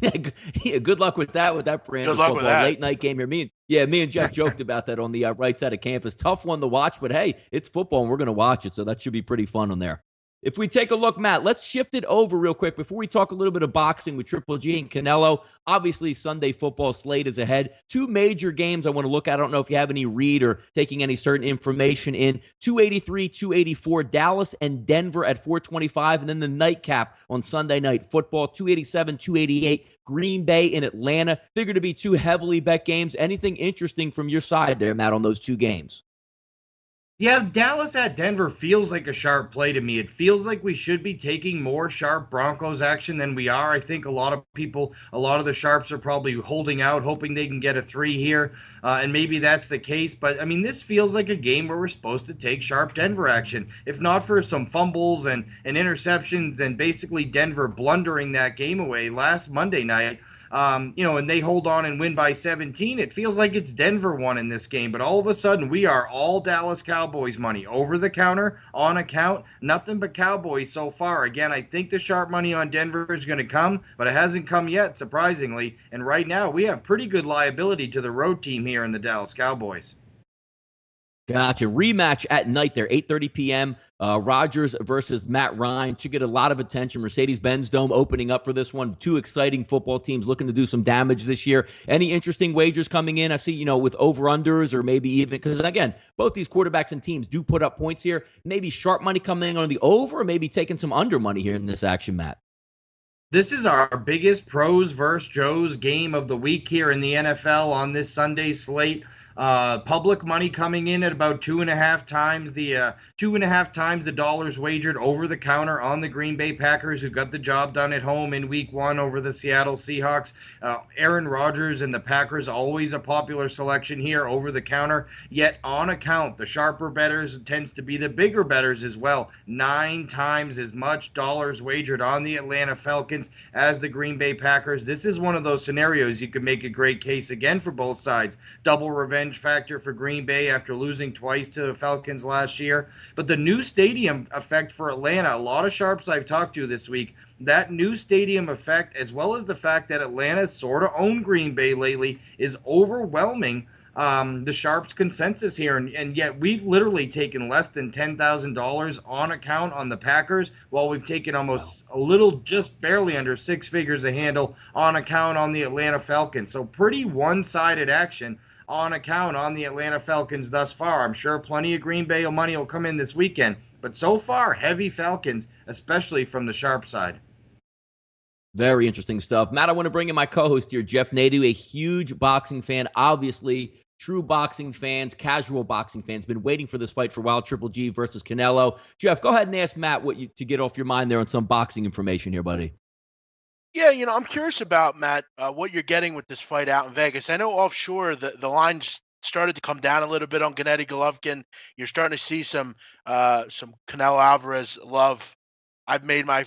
Yeah, good luck with that brand of football. Late night game here. Me and Jeff joked about that on the right side of campus. Tough one to watch, but hey, it's football and we're going to watch it, so that should be pretty fun on there. If we take a look, Matt, let's shift it over real quick before we talk a little bit of boxing with Triple G and Canelo. Obviously, Sunday football slate is ahead. 2 major games I want to look at. I don't know if you have any read or taking any certain information in. 283, 284, Dallas and Denver at 425. And then the nightcap on Sunday night football, 287, 288, Green Bay in Atlanta. Figure to be 2 heavily bet games. Anything interesting from your side there, Matt, on those 2 games? Yeah, Dallas at Denver feels like a sharp play to me. It feels like we should be taking more sharp Broncos action than we are. I think a lot of the sharps are probably holding out, hoping they can get a 3 here, and maybe that's the case. But, I mean, this feels like a game where we're supposed to take sharp Denver action. If not for some fumbles and interceptions and basically Denver blundering that game away last Monday night, and they hold on and win by 17, it feels like it's Denver won in this game. But all of a sudden, we are all Dallas Cowboys money. Over the counter, on account, nothing but Cowboys so far. Again, I think the sharp money on Denver is going to come, but it hasn't come yet, surprisingly. And right now, we have pretty good liability to the road team here in the Dallas Cowboys. Gotcha. Rematch at night there, 8:30 p.m. Rodgers versus Matt Ryan. Should get a lot of attention. Mercedes-Benz Dome opening up for this one. 2 exciting football teams looking to do some damage this year. Any interesting wagers coming in? I see, with over-unders or maybe even, because again, both these quarterbacks and teams do put up points here. Maybe sharp money coming in on the over, or maybe taking some under money here in this action, Matt. This is our biggest pros versus Joes game of the week here in the NFL on this Sunday slate. Public money coming in at about 2.5 times the dollars wagered over the counter on the Green Bay Packers, who got the job done at home in week 1 over the Seattle Seahawks. Aaron Rodgers and the Packers, always a popular selection here over the counter, yet on account, the sharper bettors tends to be the bigger bettors as well. 9 times as much dollars wagered on the Atlanta Falcons as the Green Bay Packers. This is one of those scenarios you could make a great case again for both sides. Double revenge factor for Green Bay after losing twice to the Falcons last year. But the new stadium effect for Atlanta, a lot of sharps I've talked to this week, that new stadium effect, as well as the fact that Atlanta sort of owned Green Bay lately, is overwhelming the sharps consensus here. And yet we've literally taken less than $10,000 on account on the Packers, while we've taken almost a little, just barely under 6 figures a handle on account on the Atlanta Falcons. So pretty one-sided action on account on the Atlanta Falcons thus far. I'm sure plenty of Green Bay money will come in this weekend, but so far, heavy Falcons, especially from the sharp side. Very interesting stuff. Matt, I want to bring in my co-host here, Jeff Nadu, a huge boxing fan, obviously. True boxing fans, casual boxing fans, been waiting for this fight for a while, Triple G versus Canelo. Jeff, go ahead and ask Matt to get off your mind there on some boxing information here, buddy. Yeah, I'm curious about, Matt, what you're getting with this fight out in Vegas. I know offshore the lines started to come down a little bit on Gennady Golovkin. You're starting to see some Canelo Alvarez love. I've made my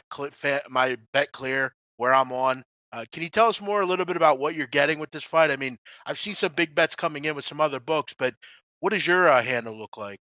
bet clear where I'm on. Can you tell us more a little bit about what you're getting with this fight? I mean, I've seen some big bets coming in with some other books, but what does your handle look like?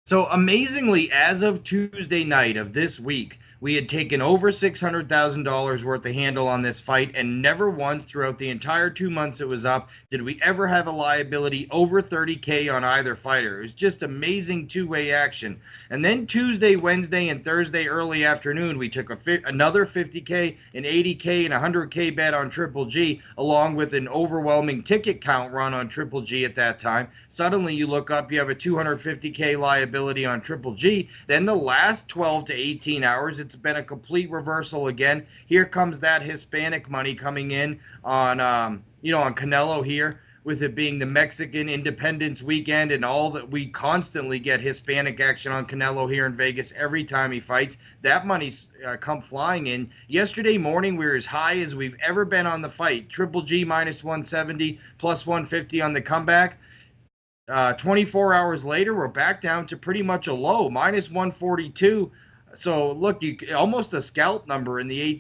So amazingly, as of Tuesday night of this week, we had taken over $600,000 worth of handle on this fight, and never once throughout the entire 2 months it was up did we ever have a liability over 30K on either fighter. It was just amazing two-way action. And then Tuesday, Wednesday, and Thursday early afternoon, we took another 50K, an 80K, and 100K bet on Triple G, along with an overwhelming ticket count run on Triple G at that time. Suddenly you look up, you have a 250K liability on Triple G. Then the last 12 to 18 hours, it's been a complete reversal again. Here comes that Hispanic money coming in on, on Canelo here, with it being the Mexican Independence weekend and all that. We constantly get Hispanic action on Canelo here in Vegas every time he fights. That money's come flying in. Yesterday morning, we were as high as we've ever been on the fight. Triple G minus 170, plus 150 on the comeback. 24 hours later, we're back down to pretty much a low, minus 142. So look, you almost a scalp number in the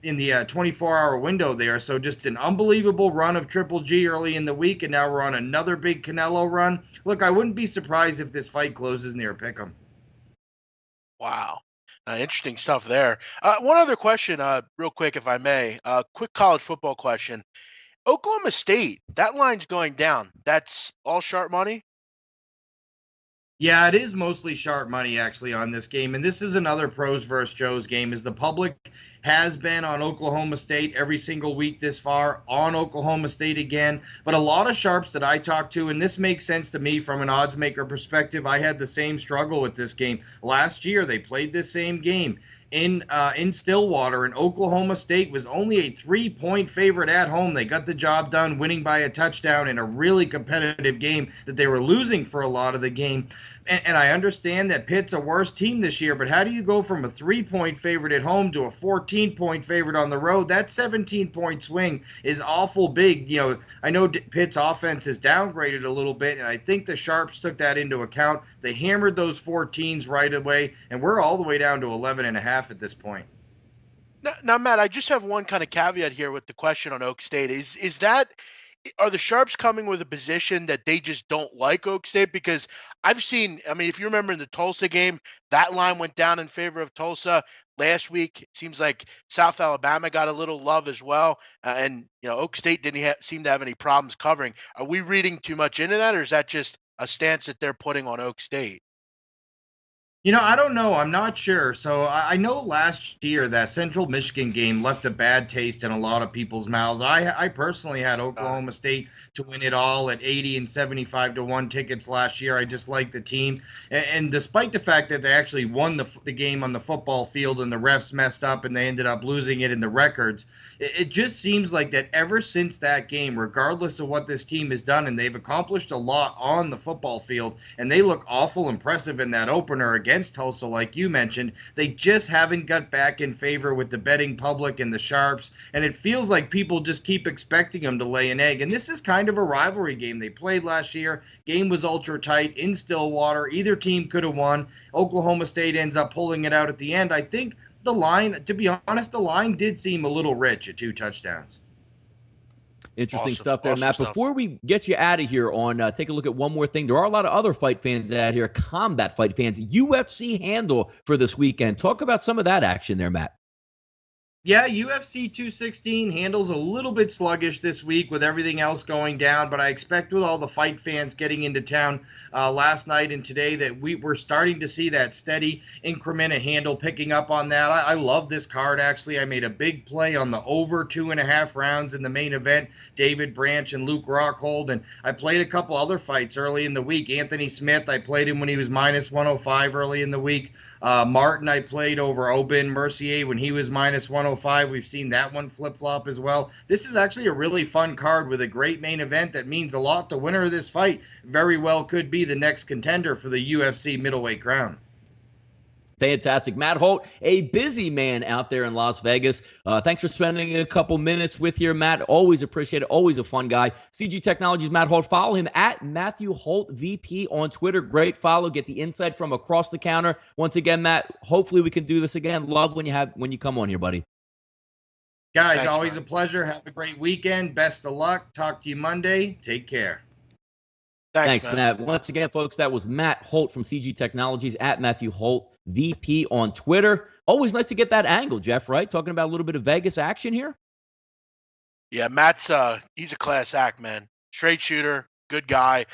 24-hour window there. So just an unbelievable run of Triple G early in the week, and now we're on another big Canelo run. Look, I wouldn't be surprised if this fight closes near pick'em. Wow. Interesting stuff there. One other question, real quick, if I may. Quick college football question. Oklahoma State, that line's going down. That's all sharp money? Yeah, it is mostly sharp money actually on this game. And this is another pros versus Joes game, as the public has been on Oklahoma State every single week this far, on Oklahoma State again. But a lot of sharps that I talk to, and this makes sense to me from an odds maker perspective, I had the same struggle with this game. Last year, they played this same game in Stillwater, and Oklahoma State was only a 3-point favorite at home. They got the job done, winning by a touchdown in a really competitive game that they were losing for a lot of the game. And I understand that Pitt's a worse team this year, but how do you go from a 3-point favorite at home to a 14-point favorite on the road? That 17-point swing is awful big. I know Pitt's offense is downgraded a little bit, and I think the Sharps took that into account. They hammered those 14s right away, and we're all the way down to 11.5 at this point. Now, Matt, I just have one kind of caveat here with the question on Oak State. Are the Sharps coming with a position that they just don't like Oak State? Because I've seen, if you remember in the Tulsa game, that line went down in favor of Tulsa. Last week, it seems like South Alabama got a little love as well. And Oak State didn't seem to have any problems covering. Are we reading too much into that, or is that just a stance that they're putting on Oak State? I don't know. I'm not sure. So I know last year that Central Michigan game left a bad taste in a lot of people's mouths. I personally had Oklahoma State to win it all at 80 and 75 to 1 tickets last year. I just like the team. And despite the fact that they actually won the game on the football field and the refs messed up and they ended up losing it in the records, it just seems like that ever since that game, regardless of what this team has done, and they've accomplished a lot on the football field, and they look awful impressive in that opener against Tulsa, like you mentioned, they just haven't got back in favor with the betting public and the Sharps, and it feels like people just keep expecting them to lay an egg. And this is kind of a rivalry game. They played last year. Game was ultra tight in Stillwater. Either team could have won. Oklahoma State ends up pulling it out at the end. I think the line, to be honest, the line did seem a little rich at 2 touchdowns. Interesting stuff there, Matt. Before we get you out of here on take a look at one more thing, there are a lot of other fight fans out here, combat fight fans, UFC handle for this weekend. Talk about some of that action there, Matt. Yeah, UFC 216 handles a little bit sluggish this week with everything else going down, but I expect with all the fight fans getting into town last night and today that we're starting to see that steady increment of handle picking up on that. I love this card, actually. I made a big play on the over 2.5 rounds in the main event, David Branch and Luke Rockhold, and I played a couple other fights early in the week. Anthony Smith, I played him when he was minus 105 early in the week. Martin, I played over Aubin Mercier when he was minus 105. We've seen that one flip-flop as well. This is actually a really fun card with a great main event that means a lot. The winner of this fight very well could be the next contender for the UFC middleweight crown. Fantastic. Matt Holt, a busy man out there in Las Vegas. Thanks for spending a couple minutes with you, Matt. Always appreciate it. Always a fun guy. CG Technologies, Matt Holt. Follow him at Matthew Holt VP on Twitter. Great follow. Get the insight from across the counter. Once again, Matt, hopefully we can do this again. Love when you come on here, buddy. Guys, Thanks, always man. a pleasure. Have a great weekend. Best of luck. Talk to you Monday. Take care. Thanks, Thanks, man. Matt. Once again, folks, that was Matt Holt from CG Technologies at Matthew Holt, VP on Twitter. Always nice to get that angle, Jeff, right? Talking about a little bit of Vegas action here. Yeah, Matt's he's a class act, man. Straight shooter, good guy.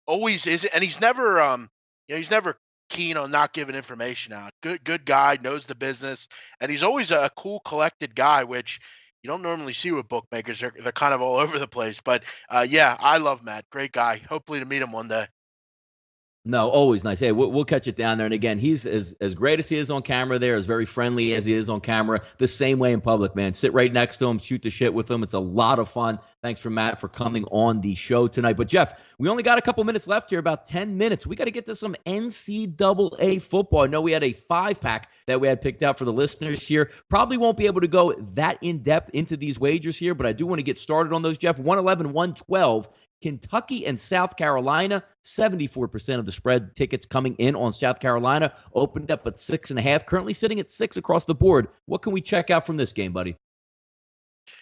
Always is, and he's never he's never keen on not giving information out. Good guy, knows the business, and he's always a cool, collected guy, which you don't normally see with bookmakers. They're kind of all over the place. But yeah, I love Matt. Great guy. Hopefully to meet him one day. No, always nice. Hey, we'll catch it down there. And again, he's as great as he is on camera there, as very friendly as he is on camera, the same way in public, man. Sit right next to him, shoot the shit with him. It's a lot of fun. Thanks for Matt for coming on the show tonight. But Jeff, we only got a couple minutes left here, about 10 minutes. We got to get to some NCAA football. I know we had a 5-pack that we had picked out for the listeners here. Probably won't be able to go that in-depth into these wagers here, but I do want to get started on those, Jeff. 111, 112. Kentucky and South Carolina, 74% of the spread tickets coming in on South Carolina, opened up at 6.5, currently sitting at 6 across the board. What can we check out from this game, buddy?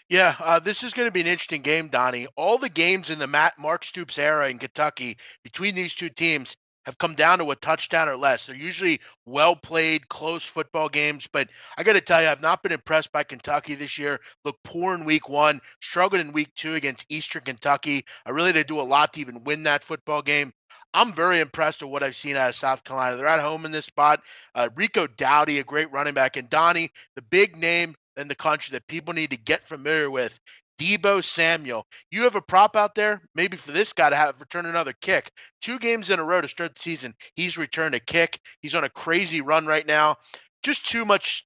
Yeah, this is going to be an interesting game, Donnie. All the games in the Mark Stoops era in Kentucky between these two teams have come down to a touchdown or less. They're usually well-played, close football games, but I got to tell you, I've not been impressed by Kentucky this year. Look poor in week 1, struggled in week 2 against Eastern Kentucky. I really did do a lot to even win that football game. I'm very impressed with what I've seen out of South Carolina. They're at home in this spot. Rico Dowdy, a great running back, and Donnie, the big name in the country that people need to get familiar with, Deebo Samuel. You have a prop out there, maybe for this guy to have return another kick. 2 games in a row to start the season, he's returned a kick. He's on a crazy run right now. Just too much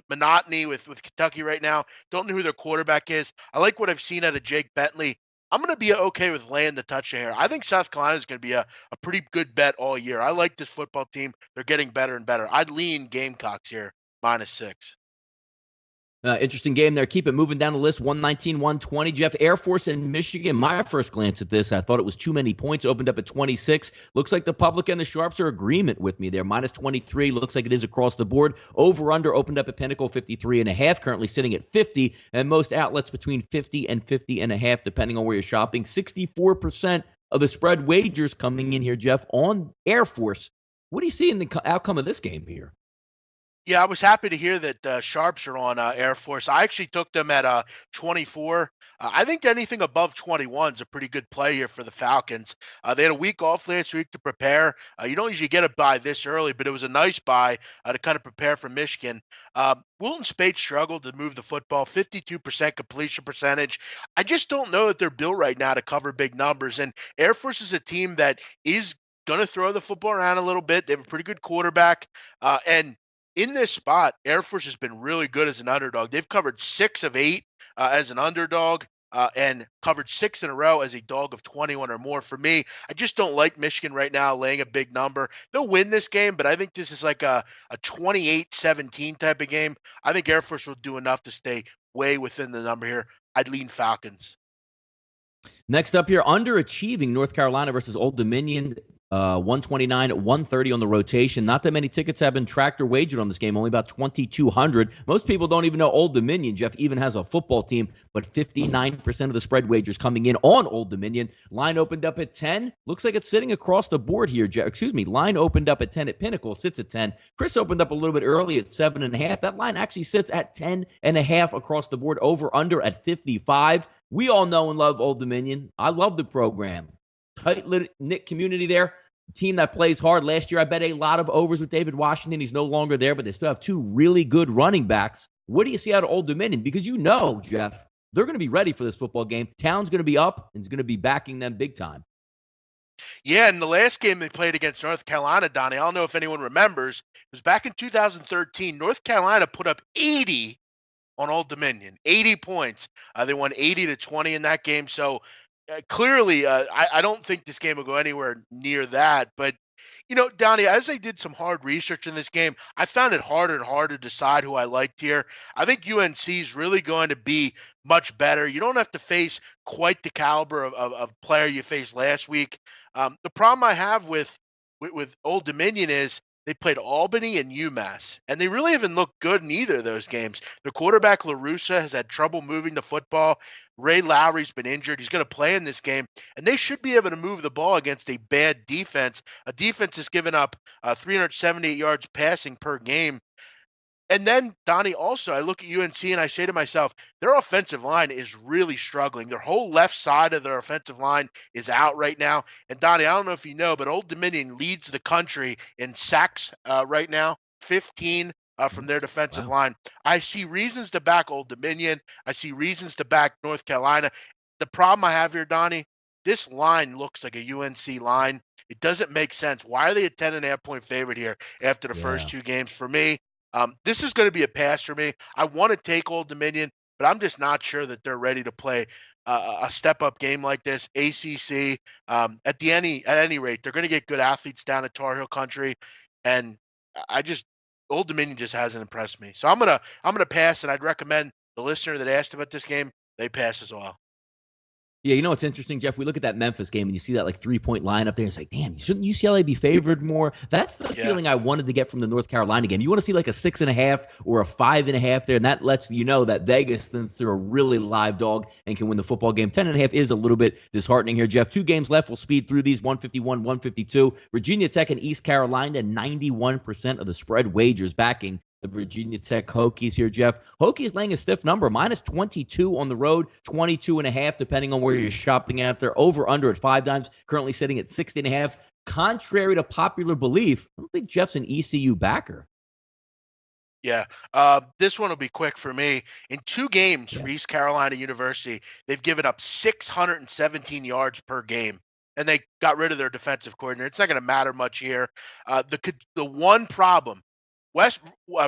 monotony with Kentucky right now. Don't know who their quarterback is. I like what I've seen out of Jake Bentley. I'm going to be okay with laying the touchdown here. I think South Carolina is going to be a pretty good bet all year. I like this football team. They're getting better and better. I'd lean Gamecocks here, -6. Interesting game there. Keep it moving down the list. 119, 120. Jeff, Air Force and Michigan. My first glance at this, I thought it was too many points. Opened up at 26. Looks like the public and the sharps are agreement with me there. -23. Looks like it is across the board. Over under opened up at Pinnacle 53.5. Currently sitting at 50. And most outlets between 50 and 50.5, depending on where you're shopping. 64% of the spread wagers coming in here, Jeff, on Air Force. What do you see in the outcome of this game here? Yeah, I was happy to hear that sharps are on Air Force. I actually took them at 24. I think anything above 21 is a pretty good play here for the Falcons. They had a week off last week to prepare. You don't usually get a bye this early, but it was a nice bye to kind of prepare for Michigan. Wilton Spate struggled to move the football, 52% completion percentage. I just don't know that they're built right now to cover big numbers. And Air Force is a team that is going to throw the football around a little bit. They have a pretty good quarterback. And in this spot, Air Force has been really good as an underdog. They've covered 6 of 8 as an underdog and covered 6 in a row as a dog of 21 or more. For me, I just don't like Michigan right now laying a big number. They'll win this game, but I think this is like a 28-17 type of game. I think Air Force will do enough to stay way within the number here. I'd lean Falcons. Next up here, underachieving North Carolina versus Old Dominion. 129, 130 on the rotation. Not that many tickets have been tracked or wagered on this game, only about 2,200. Most people don't even know Old Dominion, Jeff, even has a football team, but 59% of the spread wagers coming in on Old Dominion. Line opened up at 10. Looks like it's sitting across the board here, Jeff. Excuse me. Line opened up at 10 at Pinnacle, sits at 10. Chris opened up a little bit early at 7.5. That line actually sits at 10.5 across the board, over under at 55. We all know and love Old Dominion. I love the program. Tight-knit community there. Team that plays hard. Last year, I bet a lot of overs with David Washington. He's no longer there, but they still have 2 really good running backs. What do you see out of Old Dominion? Because you know, Jeff, they're going to be ready for this football game. Town's going to be up and is going to be backing them big time. Yeah, in the last game they played against North Carolina, Donnie, I don't know if anyone remembers, it was back in 2013. North Carolina put up 80 on Old Dominion, 80 points. They won 80-20 in that game. So clearly, I don't think this game will go anywhere near that. But, you know, Donnie, as I did some hard research in this game, I found it harder and harder to decide who I liked here. I think UNC is really going to be much better. You don't have to face quite the caliber of player you faced last week. The problem I have with Old Dominion is they played Albany and UMass, and they really haven't looked good in either of those games. Their quarterback, LaRussa, has had trouble moving the football. Ray Lowry's been injured. He's going to play in this game, and they should be able to move the ball against a bad defense. A defense has given up 378 yards passing per game. And then, Donnie, also, I look at UNC and I say to myself, their offensive line is really struggling. Their whole left side of their offensive line is out right now. And, Donnie, I don't know if you know, but Old Dominion leads the country in sacks right now, 15 from their defensive line. I see reasons to back Old Dominion. I see reasons to back North Carolina. The problem I have here, Donnie, this line looks like a UNC line. It doesn't make sense. Why are they a 10.5-point favorite here after the first two games? For me, this is going to be a pass for me. I want to take Old Dominion, but I'm just not sure that they're ready to play a step-up game like this. ACC, at any rate, they're going to get good athletes down at Tar Heel Country, and Old Dominion just hasn't impressed me. So I'm gonna pass, and I'd recommend the listener that asked about this game, they pass as well. Yeah, you know what's interesting, Jeff? We look at that Memphis game and you see that like 3-point line up there. It's like, damn, shouldn't UCLA be favored more? That's the feeling I wanted to get from the North Carolina game. You want to see like a 6.5 or a 5.5 there, and that lets you know that Vegas thinks they're a really live dog and can win the football game. 10.5 is a little bit disheartening here, Jeff. 2 games left. We'll speed through these. 151, 152. Virginia Tech and East Carolina, 91% of the spread wagers backing the Virginia Tech Hokies here, Jeff. Hokies laying a stiff number, minus 22 on the road, 22.5, depending on where you're shopping at. They're over under at 5 times, currently sitting at 60.5. Contrary to popular belief, I don't think Jeff's an ECU backer. Yeah, this one will be quick for me. In 2 games for East Carolina University, they've given up 617 yards per game, and they got rid of their defensive coordinator. It's not going to matter much here. The one problem,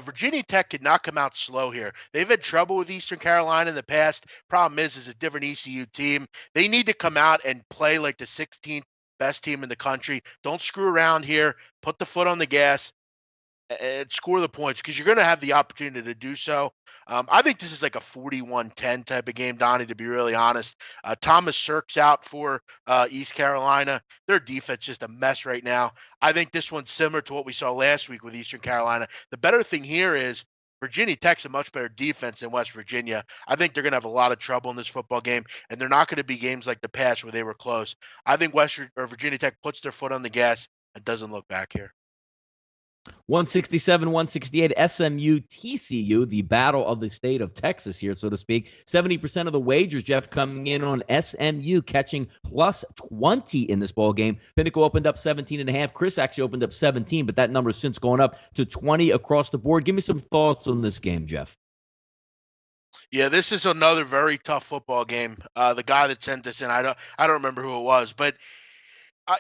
Virginia Tech could not come out slow here. They've had trouble with Eastern Carolina in the past. Problem is a different ECU team. They need to come out and play like the 16th best team in the country. Don't screw around here. Put the foot on the gas and score the points, because you're going to have the opportunity to do so. I think this is like a 41-10 type of game, Donnie, to be really honest. Thomas Sirk's out for East Carolina. Their defense just a mess right now. I think this one's similar to what we saw last week with Eastern Carolina. The better thing here is Virginia Tech's a much better defense than West Virginia. I think they're going to have a lot of trouble in this football game, and they're not going to be games like the past where they were close. I think Virginia Tech puts their foot on the gas and doesn't look back here. 167, 168, SMU, TCU, the battle of the state of Texas here, so to speak. 70% of the wagers, Jeff, coming in on SMU, catching plus 20 in this ball game. Pinnacle opened up 17.5. Chris actually opened up 17, but that number's since gone up to 20 across the board. Give me some thoughts on this game, Jeff. Yeah, this is another very tough football game. The guy that sent this in, I don't remember who it was, but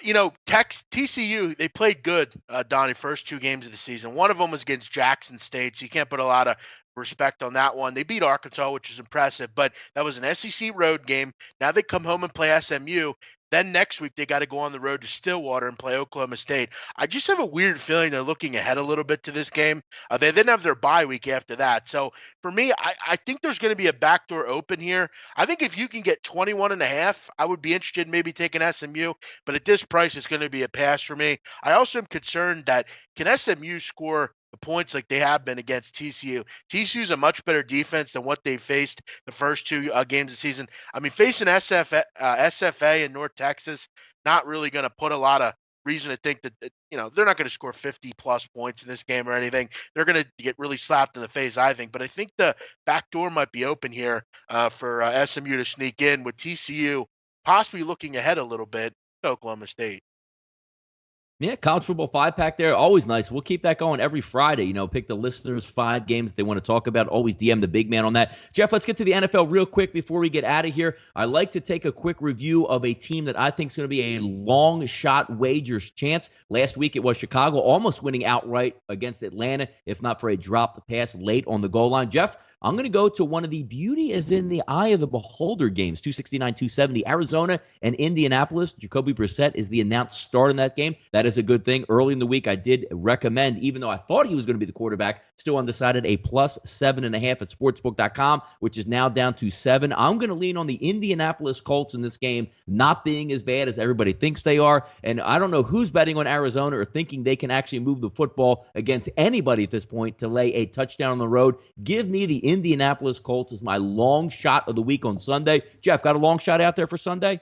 TCU, they played good, Donnie, first 2 games of the season. One of them was against Jackson State, so you can't put a lot of respect on that one. They beat Arkansas, which is impressive, but that was an SEC road game. Now they come home and play SMU. Then next week, they got to go on the road to Stillwater and play Oklahoma State. I just have a weird feeling they're looking ahead a little bit to this game. They then have their bye week after that. So for me, I think there's going to be a backdoor open here. I think if you can get 21.5, I would be interested in maybe taking SMU. But at this price, it's going to be a pass for me. I also am concerned that can SMU score the points like they have been against TCU. TCU is a much better defense than what they faced the first 2 games of the season. I mean, facing SFA in North Texas, not really going to put a lot of reason to think that, they're not going to score 50-plus points in this game or anything. They're going to get really slapped in the face, I think. But I think the back door might be open here for SMU to sneak in, with TCU possibly looking ahead a little bit to Oklahoma State. Yeah, college football 5-pack there. Always nice. We'll keep that going every Friday. Pick the listeners' 5 games they want to talk about. Always DM the big man on that. Jeff, let's get to the NFL real quick before we get out of here. I like to take a quick review of a team that I think is going to be a long shot wagers chance. Last week it was Chicago, almost winning outright against Atlanta, if not for a dropped pass late on the goal line. Jeff, I'm going to go to one of the beauty is in the eye of the beholder games, 269, 270, Arizona and Indianapolis. Jacoby Brissett is the announced start in that game. That is a good thing. Early in the week, I did recommend, even though I thought he was going to be the quarterback, still undecided, a plus 7.5 at sportsbook.com, which is now down to 7. I'm going to lean on the Indianapolis Colts in this game, not being as bad as everybody thinks they are. And I don't know who's betting on Arizona or thinking they can actually move the football against anybody at this point to lay a touchdown on the road. Give me the Indianapolis Colts as my long shot of the week on Sunday. Jeff, got a long shot out there for Sunday?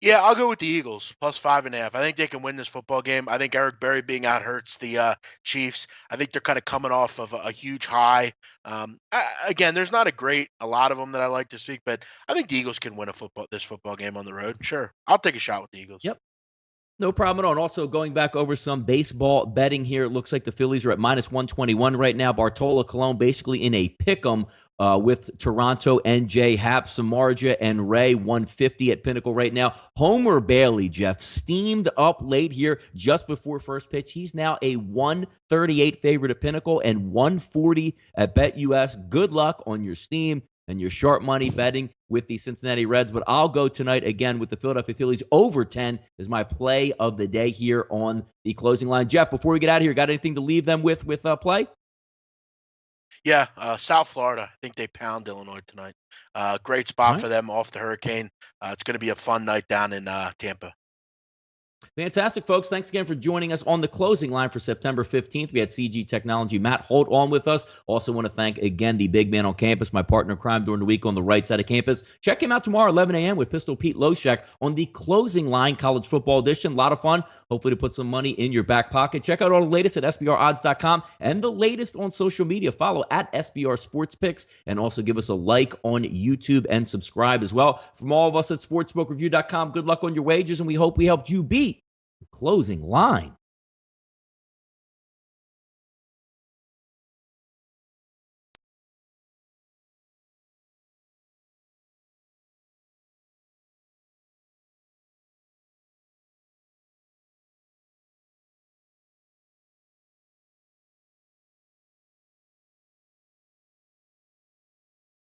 Yeah, I'll go with the Eagles, plus 5.5. I think they can win this football game. I think Eric Berry being out hurts the Chiefs. I think they're kind of coming off of a huge high. Again, there's not a lot of them that I like this week, but I think the Eagles can win this football game on the road. Sure, I'll take a shot with the Eagles. Yep. No problem at all. And also going back over some baseball betting here, it looks like the Phillies are at minus 121 right now. Bartolo Colon basically in a pick'em with Toronto, NJ, Happ, Samardzija, and Ray, 150 at Pinnacle right now. Homer Bailey, Jeff, steamed up late here just before first pitch. He's now a 138 favorite at Pinnacle and 140 at BetUS. Good luck on your steam and your sharp money betting with the Cincinnati Reds. But I'll go tonight again with the Philadelphia Phillies. Over 10 is my play of the day here on the closing line. Jeff, before we get out of here, got anything to leave them with play? Yeah, South Florida. I think they pound Illinois tonight. Great spot for them off the hurricane. It's going to be a fun night down in Tampa. Fantastic, folks. Thanks again for joining us on the closing line for September 15th. We had CG Technology Matt Holt on with us. Also want to thank, again, the big man on campus, my partner in crime during the week on the right side of campus. Check him out tomorrow, 11 a.m. with Pistol Pete Loshek on the closing line college football edition. A lot of fun. Hopefully to put some money in your back pocket. Check out all the latest at SBRodds.com and the latest on social media. Follow at SBR Sports Picks and also give us a like on YouTube and subscribe as well. From all of us at SportsBookReview.com, good luck on your wagers, and we hope we helped you beat the closing line.